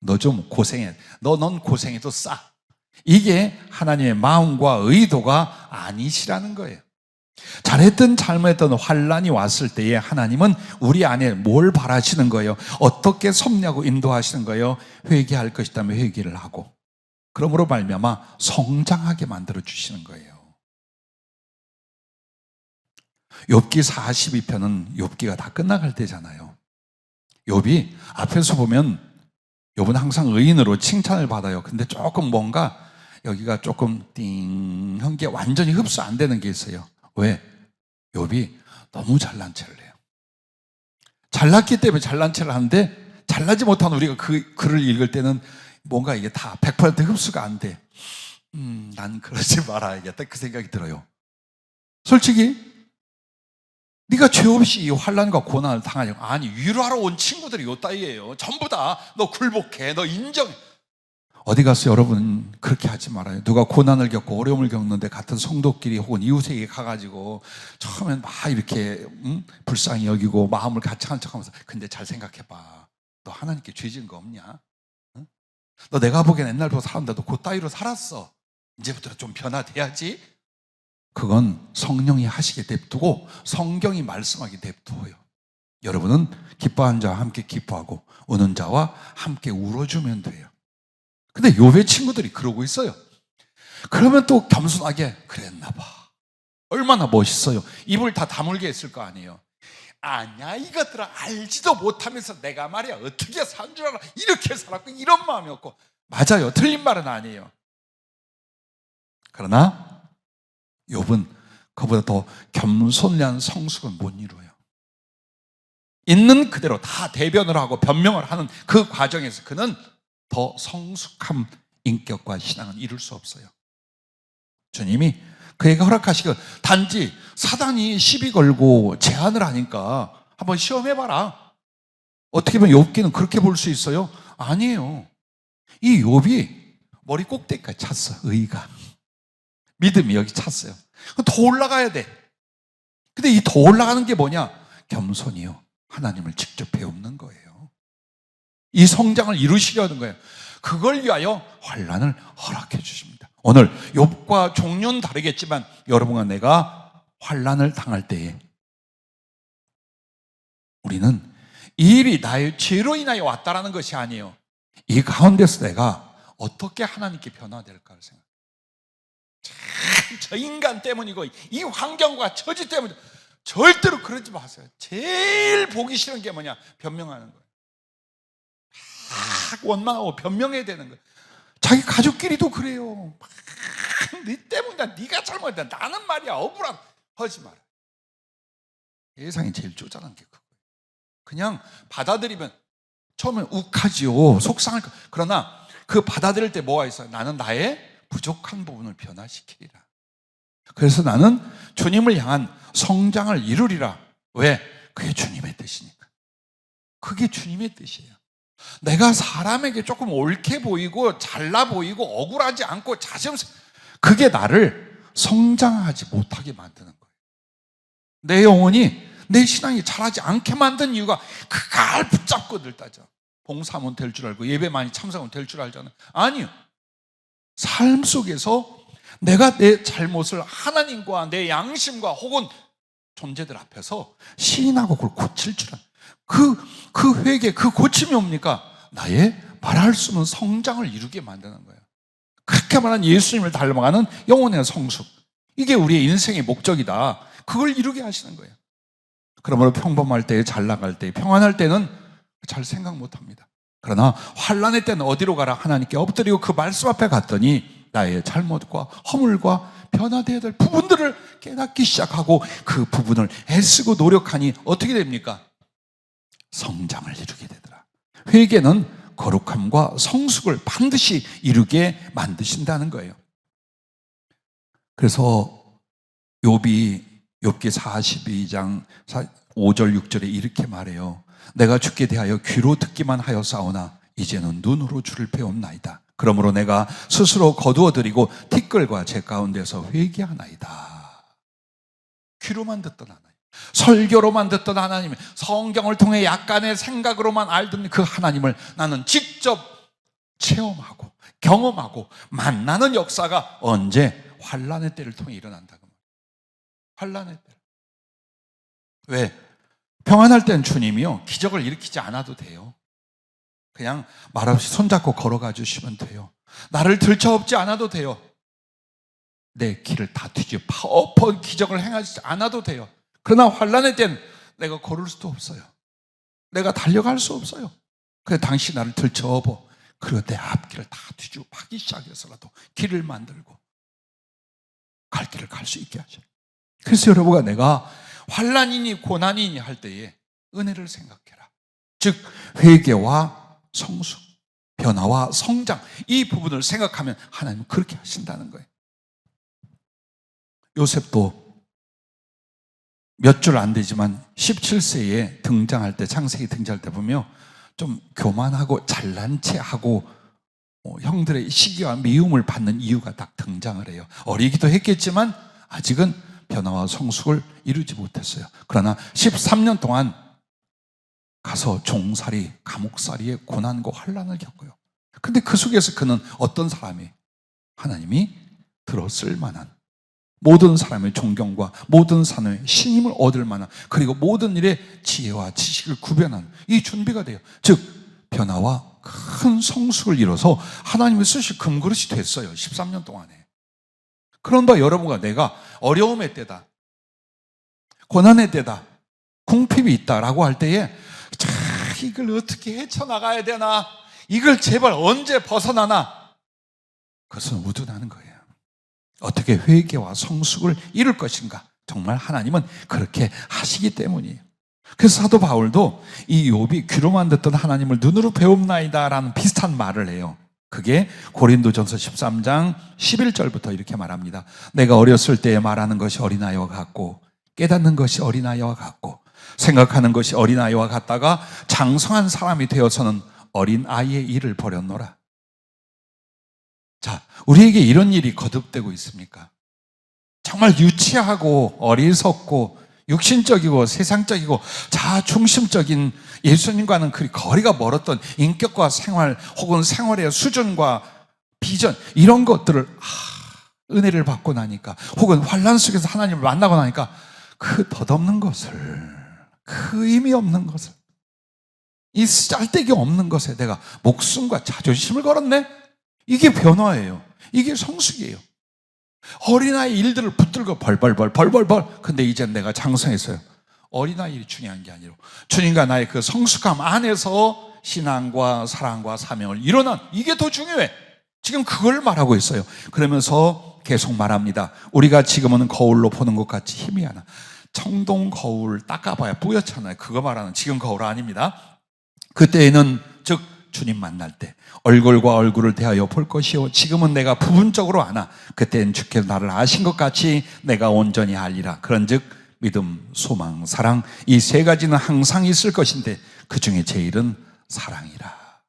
너 좀 고생해. 넌 고생해도 싸. 이게 하나님의 마음과 의도가 아니시라는 거예요. 잘했든 잘못했든 환난이 왔을 때에 하나님은 우리 안에 뭘 바라시는 거예요? 어떻게 섭리하고 인도하시는 거예요? 회개할 것이라면 회개를 하고, 그러므로 말미암아 성장하게 만들어 주시는 거예요. 욥기 42편은 욥기가 다 끝나갈 때잖아요. 욥이 앞에서 보면 욥은 항상 의인으로 칭찬을 받아요. 근데 조금 뭔가 여기가 조금 띵한 게 완전히 흡수 안 되는 게 있어요. 왜? 욥이 너무 잘난 체를 해요. 잘났기 때문에 잘난 체를 하는데, 잘나지 못한 우리가 그 글을 읽을 때는 뭔가 이게 다 100% 흡수가 안 돼. 난 그러지 말아야겠다, 그 생각이 들어요. 솔직히 네가 죄 없이 이 환난과 고난을 당하냐고. 아니, 위로하러 온 친구들이 요 따위예요. 전부 다 너 굴복해, 너 인정해. 어디 가서 여러분 그렇게 하지 말아요. 누가 고난을 겪고 어려움을 겪는데 같은 성도끼리 혹은 이웃에게 가가지고 처음엔 막 이렇게 불쌍히 여기고 마음을 같이 하는 척하면서 근데 잘 생각해봐. 너 하나님께 죄 지은 거 없냐? 응? 너 내가 보기엔 옛날부터 살았는데 너 그 따위로 살았어. 이제부터 좀 변화돼야지. 그건 성령이 하시게 냅두고 성경이 말씀하게 냅두어요. 여러분은 기뻐하는 자와 함께 기뻐하고 우는 자와 함께 울어주면 돼요. 근데 욥의 친구들이 그러고 있어요. 그러면 또 겸손하게 그랬나 봐. 얼마나 멋있어요. 입을 다 다물게 했을 거 아니에요. 아니야 이것들아 알지도 못하면서 내가 말이야 어떻게 산 줄 알아. 이렇게 살았고 이런 마음이었고. 맞아요. 틀린 말은 아니에요. 그러나 욥은 그보다 더 겸손한 성숙을 못 이루어요. 있는 그대로 다 대변을 하고 변명을 하는 그 과정에서 그는 더 성숙한 인격과 신앙은 이룰 수 없어요. 주님이 그에게 허락하시고 단지 사단이 시비 걸고 제안을 하니까 한번 시험해봐라. 어떻게 보면 욥기는 그렇게 볼 수 있어요? 아니에요. 이 욥이 머리 꼭대기까지 찼어. 의가 믿음이 여기 찼어요. 더 올라가야 돼. 근데 이 더 올라가는 게 뭐냐? 겸손이요. 하나님을 직접 배우는 거예요. 이 성장을 이루시려는 거예요. 그걸 위하여 환난을 허락해 주십니다. 오늘 욥과 종류는 다르겠지만 여러분과 내가 환난을 당할 때에 우리는 이 일이 나의 죄로 인하여 왔다라는 것이 아니에요. 이 가운데서 내가 어떻게 하나님께 변화될까를 생각해요. 저 인간 때문이고 이 환경과 처지 때문에 절대로 그러지 마세요. 제일 보기 싫은 게 뭐냐? 변명하는 거예요. 막 원망하고 변명해야 되는 거예요. 자기 가족끼리도 그래요. 네 때문이다. 네가 잘못했다. 나는 말이야 억울한 하지 마라. 세상에 제일 쪼잔한 게 그거예요. 그냥 받아들이면 처음엔 욱하지요. 속상할 거. 그러나 그 받아들일 때 뭐가 있어요? 나는 나의 부족한 부분을 변화시키리라. 그래서 나는 주님을 향한 성장을 이루리라. 왜? 그게 주님의 뜻이니까. 그게 주님의 뜻이에요. 내가 사람에게 조금 옳게 보이고 잘나 보이고 억울하지 않고 자신없이 그게 나를 성장하지 못하게 만드는 거예요. 내 영혼이 내 신앙이 자라지 않게 만든 이유가 그걸 붙잡고 늘 따져. 봉사하면 될 줄 알고 예배 많이 참석하면 될 줄 알잖아요. 아니요. 삶 속에서 내가 내 잘못을 하나님과 내 양심과 혹은 존재들 앞에서 시인하고 그걸 고칠 줄 아는 그 회개, 그 고침이 뭡니까? 나의 말할 수 없는 성장을 이루게 만드는 거예요. 그렇게 말한 예수님을 닮아가는 영혼의 성숙. 이게 우리의 인생의 목적이다. 그걸 이루게 하시는 거예요. 그러므로 평범할 때, 잘 나갈 때, 평안할 때는 잘 생각 못 합니다. 그러나 환난의 때는 어디로 가라? 하나님께 엎드리고 그 말씀 앞에 갔더니 나의 잘못과 허물과 변화되어야 될 부분들을 깨닫기 시작하고 그 부분을 애쓰고 노력하니 어떻게 됩니까? 성장을 이루게 되더라. 회개는 거룩함과 성숙을 반드시 이루게 만드신다는 거예요. 그래서 욥기 42장 5절 6절에 이렇게 말해요. 내가 주께 대하여 귀로 듣기만 하였사오나 이제는 눈으로 주를 배웠나이다. 그러므로 내가 스스로 거두어드리고 티끌과 제 가운데서 회개하나이다. 귀로만 듣던 하나님, 설교로만 듣던 하나님, 성경을 통해 약간의 생각으로만 알던 그 하나님을 나는 직접 체험하고 경험하고 만나는 역사가 언제? 환난의 때를 통해 일어난다고. 환난의 때. 왜? 평안할 땐 주님이요 기적을 일으키지 않아도 돼요. 그냥 말없이 손잡고 걸어가 주시면 돼요. 나를 들쳐업지 않아도 돼요. 내 길을 다 뒤집어 파워퍼 기적을 행하지 않아도 돼요. 그러나 환난의 땐 내가 걸을 수도 없어요. 내가 달려갈 수 없어요. 그래서 당신 나를 들쳐업어. 그리고 내 앞길을 다 뒤집어 파기 시작해서라도 길을 만들고 갈 길을 갈 수 있게 하셔요. 그래서 여러분과 내가 환난이니 고난이니 할 때에 은혜를 생각해라. 즉 회개와 성숙, 변화와 성장, 이 부분을 생각하면 하나님은 그렇게 하신다는 거예요. 요셉도 몇 줄 안 되지만 17세에 등장할 때, 창세기 등장할 때 보면 좀 교만하고 잘난 체하고 형들의 시기와 미움을 받는 이유가 딱 등장을 해요. 어리기도 했겠지만 아직은 변화와 성숙을 이루지 못했어요. 그러나 13년 동안 가서 종살이, 감옥살이의 고난과 환난을 겪어요. 근데 그 속에서 그는 어떤 사람이 하나님이 들었을 만한, 모든 사람의 존경과 모든 사람의 신임을 얻을 만한, 그리고 모든 일에 지혜와 지식을 구별하는 이 준비가 돼요. 즉 변화와 큰 성숙을 이뤄서 하나님이 쓰실 금그릇이 됐어요. 13년 동안에. 그런다 여러분과 내가 어려움의 때다, 고난의 때다, 궁핍이 있다라고 할 때에 자, 이걸 어떻게 헤쳐나가야 되나, 이걸 제발 언제 벗어나나, 그것은 우둔하는 거예요. 어떻게 회개와 성숙을 이룰 것인가, 정말 하나님은 그렇게 하시기 때문이에요. 그래서 사도 바울도 이 욥이 귀로만 듣던 하나님을 눈으로 배움나이다 라는 비슷한 말을 해요. 그게 고린도전서 13장 11절부터 이렇게 말합니다. 내가 어렸을 때에 말하는 것이 어린아이와 같고 깨닫는 것이 어린아이와 같고 생각하는 것이 어린아이와 같다가 장성한 사람이 되어서는 어린아이의 일을 버렸노라. 자, 우리에게 이런 일이 거듭되고 있습니까? 정말 유치하고 어리석고 육신적이고 세상적이고 자중심적인 예수님과는 그리 거리가 멀었던 인격과 생활 혹은 생활의 수준과 비전, 이런 것들을 은혜를 받고 나니까, 혹은 환난 속에서 하나님을 만나고 나니까 그 덧없는 것을, 그 의미 없는 것을, 이 짤데기 없는 것에 내가 목숨과 자존심을 걸었네? 이게 변화예요. 이게 성숙이에요. 어린아이 일들을 붙들고 벌벌벌. 근데 이제 내가 장성했어요. 어린아이 일이 중요한 게 아니라 주님과 나의 그 성숙함 안에서 신앙과 사랑과 사명을 이뤄난, 이게 더 중요해. 지금 그걸 말하고 있어요. 그러면서 계속 말합니다. 우리가 지금은 거울로 보는 것 같이 희미하나. 청동 거울 닦아봐야 뿌옇잖아요. 그거 말하는 지금 거울 아닙니다. 그때에는 즉 주님 만날 때 얼굴과 얼굴을 대하여 볼 것이요, 지금은 내가 부분적으로 아나 그때는 주께서 나를 아신 것 같이 내가 온전히 알리라. 그런즉 믿음, 소망, 사랑, 이 세 가지는 항상 있을 것인데 그 중에 제일은 사랑이라.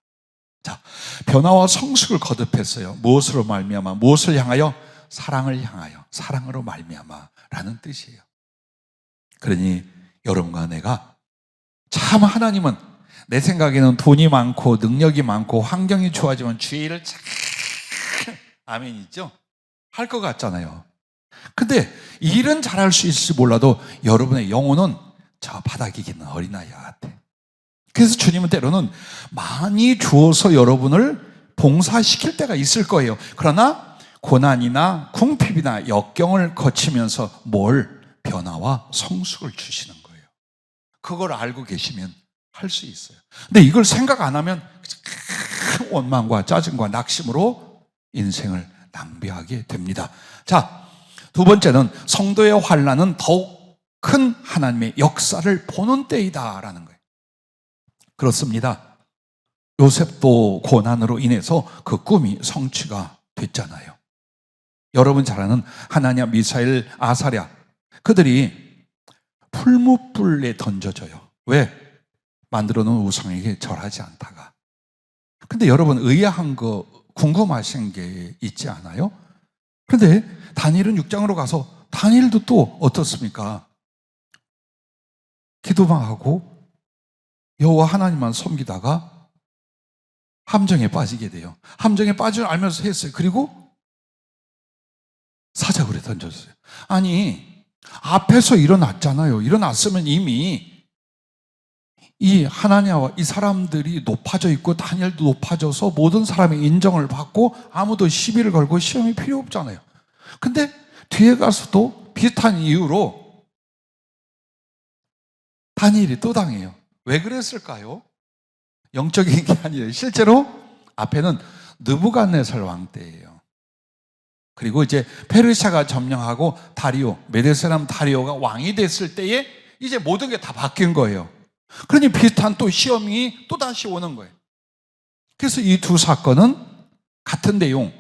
자, 변화와 성숙을 거듭했어요. 무엇으로 말미암아? 무엇을 향하여? 사랑을 향하여, 사랑으로 말미암아라는 뜻이에요. 그러니 여러분과 내가, 참 하나님은 내 생각에는 돈이 많고 능력이 많고 환경이 좋아지면 주의 일을 참 아멘이죠? 할 것 같잖아요. 근데 일은 잘할 수 있을지 몰라도 여러분의 영혼은 저 바닥에 있는 어린아이와 같아. 그래서 주님은 때로는 많이 주어서 여러분을 봉사시킬 때가 있을 거예요. 그러나 고난이나 궁핍이나 역경을 거치면서 뭘? 변화와 성숙을 주시는 거예요. 그걸 알고 계시면 할 수 있어요. 근데 이걸 생각 안 하면 원망과 짜증과 낙심으로 인생을 낭비하게 됩니다. 자, 두 번째는 성도의 환난은 더욱 큰 하나님의 역사를 보는 때이다라는 거예요. 그렇습니다. 요셉도 고난으로 인해서 그 꿈이 성취가 됐잖아요. 여러분 잘 아는 하나냐, 미사엘, 아사랴, 그들이 풀무불에 던져져요. 왜? 만들어 놓은 우상에게 절하지 않다가. 근데 여러분 의아한 거 궁금하신 게 있지 않아요? 그런데 다니엘은 6장으로 가서 다니엘도 또 어떻습니까? 기도만 하고 여호와 하나님만 섬기다가 함정에 빠지게 돼요. 함정에 빠질 줄 알면서 했어요. 그리고 사자굴에 던졌어요. 아니, 앞에서 일어났잖아요. 일어났으면 이미 이 하나냐와 이 사람들이 높아져 있고 다니엘도 높아져서 모든 사람의 인정을 받고 아무도 시비를 걸고 시험이 필요 없잖아요. 근데 뒤에 가서도 비슷한 이유로 다니엘이 또 당해요. 왜 그랬을까요? 영적인 게 아니에요. 실제로 앞에는 느부갓네살 왕 때예요. 그리고 이제 페르시아가 점령하고 다리오, 메데 사람 다리오가 왕이 됐을 때에 이제 모든 게 다 바뀐 거예요. 그러니 비슷한 또 시험이 또 다시 오는 거예요. 그래서 이 두 사건은 같은 내용,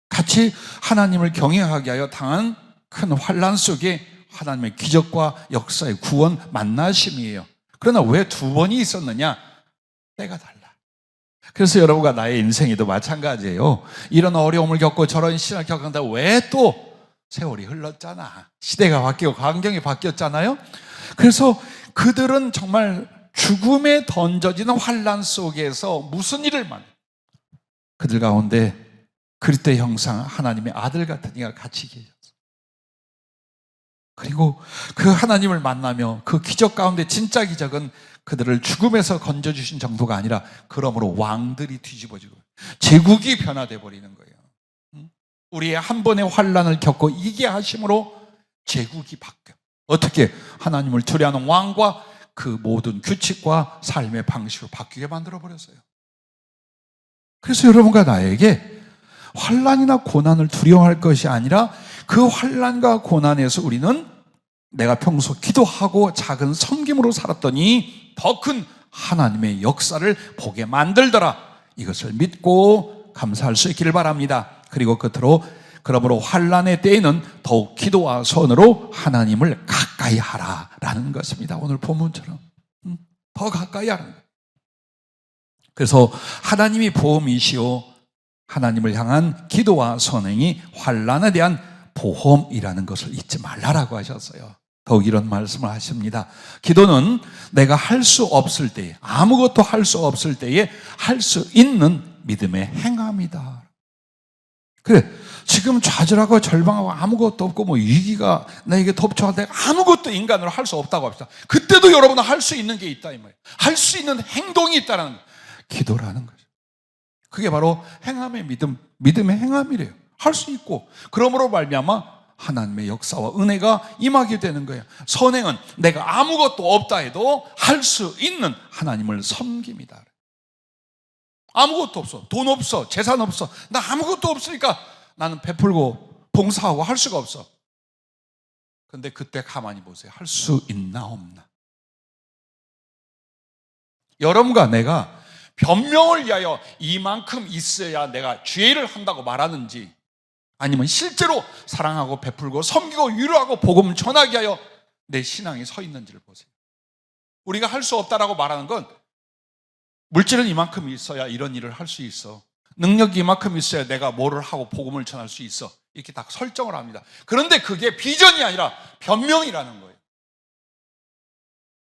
같이 하나님을 경외하게 하여 당한 큰 환난 속에 하나님의 기적과 역사의 구원 만나심이에요. 그러나 왜 두 번이 있었느냐? 때가 달라. 그래서 여러분과 나의 인생에도 마찬가지예요. 이런 어려움을 겪고 저런 시련을 겪는다. 왜 또 세월이 흘렀잖아. 시대가 바뀌고 환경이 바뀌었잖아요. 그래서 그들은 정말 죽음에 던져지는 환난 속에서 무슨 일을 만나요? 그들 가운데 그리스도의 형상 하나님의 아들 같은 이가 같이 계셨어요. 그리고 그 하나님을 만나며 그 기적 가운데 진짜 기적은 그들을 죽음에서 건져주신 정도가 아니라 그러므로 왕들이 뒤집어지고 제국이 변화돼 버리는 거예요. 우리의 한 번의 환난을 겪고 이게 하심으로 제국이 바뀌어. 어떻게? 하나님을 두려워하는 왕과 그 모든 규칙과 삶의 방식으로 바뀌게 만들어 버렸어요. 그래서 여러분과 나에게 환난이나 고난을 두려워할 것이 아니라 그 환난과 고난에서 우리는 내가 평소 기도하고 작은 섬김으로 살았더니 더 큰 하나님의 역사를 보게 만들더라. 이것을 믿고 감사할 수 있기를 바랍니다. 그리고 끝으로 그러므로 환난의 때에는 더욱 기도와 선으로 하나님을 가까이 하라라는 것입니다. 오늘 본문처럼 더 가까이 하라는 거예요. 그래서 하나님이 보험이시오 하나님을 향한 기도와 선행이 환난에 대한 보험이라는 것을 잊지 말라라고 하셨어요. 더욱 이런 말씀을 하십니다. 기도는 내가 할 수 없을 때에, 아무것도 할 수 없을 때에 할 수 있는 믿음의 행함이다. 그래, 지금 좌절하고 절망하고 아무것도 없고 뭐 위기가 나에게 덮쳐와 내가 아무것도 인간으로 할 수 없다고 합시다. 그때도 여러분은 할 수 있는 게 있다 이 말이에요. 할 수 있는 행동이 있다는 거예요. 기도라는 거죠. 그게 바로 행함의 믿음, 믿음의 행함이래요. 할 수 있고 그러므로 말미암아 하나님의 역사와 은혜가 임하게 되는 거예요. 선행은 내가 아무것도 없다 해도 할 수 있는 하나님을 섬깁니다. 아무것도 없어. 돈 없어. 재산 없어. 나 아무것도 없으니까 나는 베풀고 봉사하고 할 수가 없어. 그런데 그때 가만히 보세요. 할 수 있나 없나? 여러분과 내가 변명을 위하여 이만큼 있어야 내가 죄를 한다고 말하는지 아니면 실제로 사랑하고 베풀고 섬기고 위로하고 복음을 전하기 위하여 내 신앙이 서 있는지를 보세요. 우리가 할 수 없다라고 말하는 건 물질은 이만큼 있어야 이런 일을 할 수 있어. 능력이 이만큼 있어야 내가 뭐를 하고 복음을 전할 수 있어. 이렇게 다 설정을 합니다. 그런데 그게 비전이 아니라 변명이라는 거예요.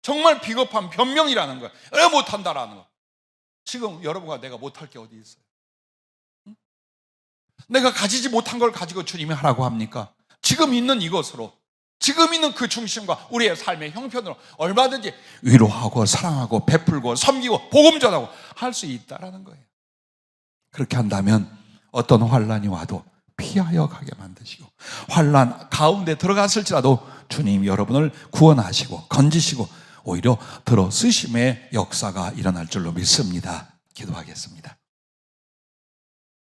정말 비겁한 변명이라는 거예요. 왜 못한다라는 거. 지금 여러분과 내가 못할 게 어디 있어요? 응? 내가 가지지 못한 걸 가지고 주님이 하라고 합니까? 지금 있는 이것으로, 지금 있는 그 중심과 우리의 삶의 형편으로 얼마든지 위로하고 사랑하고 베풀고 섬기고 복음 전하고 할 수 있다라는 거예요. 그렇게 한다면 어떤 환난이 와도 피하여 가게 만드시고 환난 가운데 들어갔을지라도 주님이 여러분을 구원하시고 건지시고 오히려 들어 쓰심의 역사가 일어날 줄로 믿습니다. 기도하겠습니다.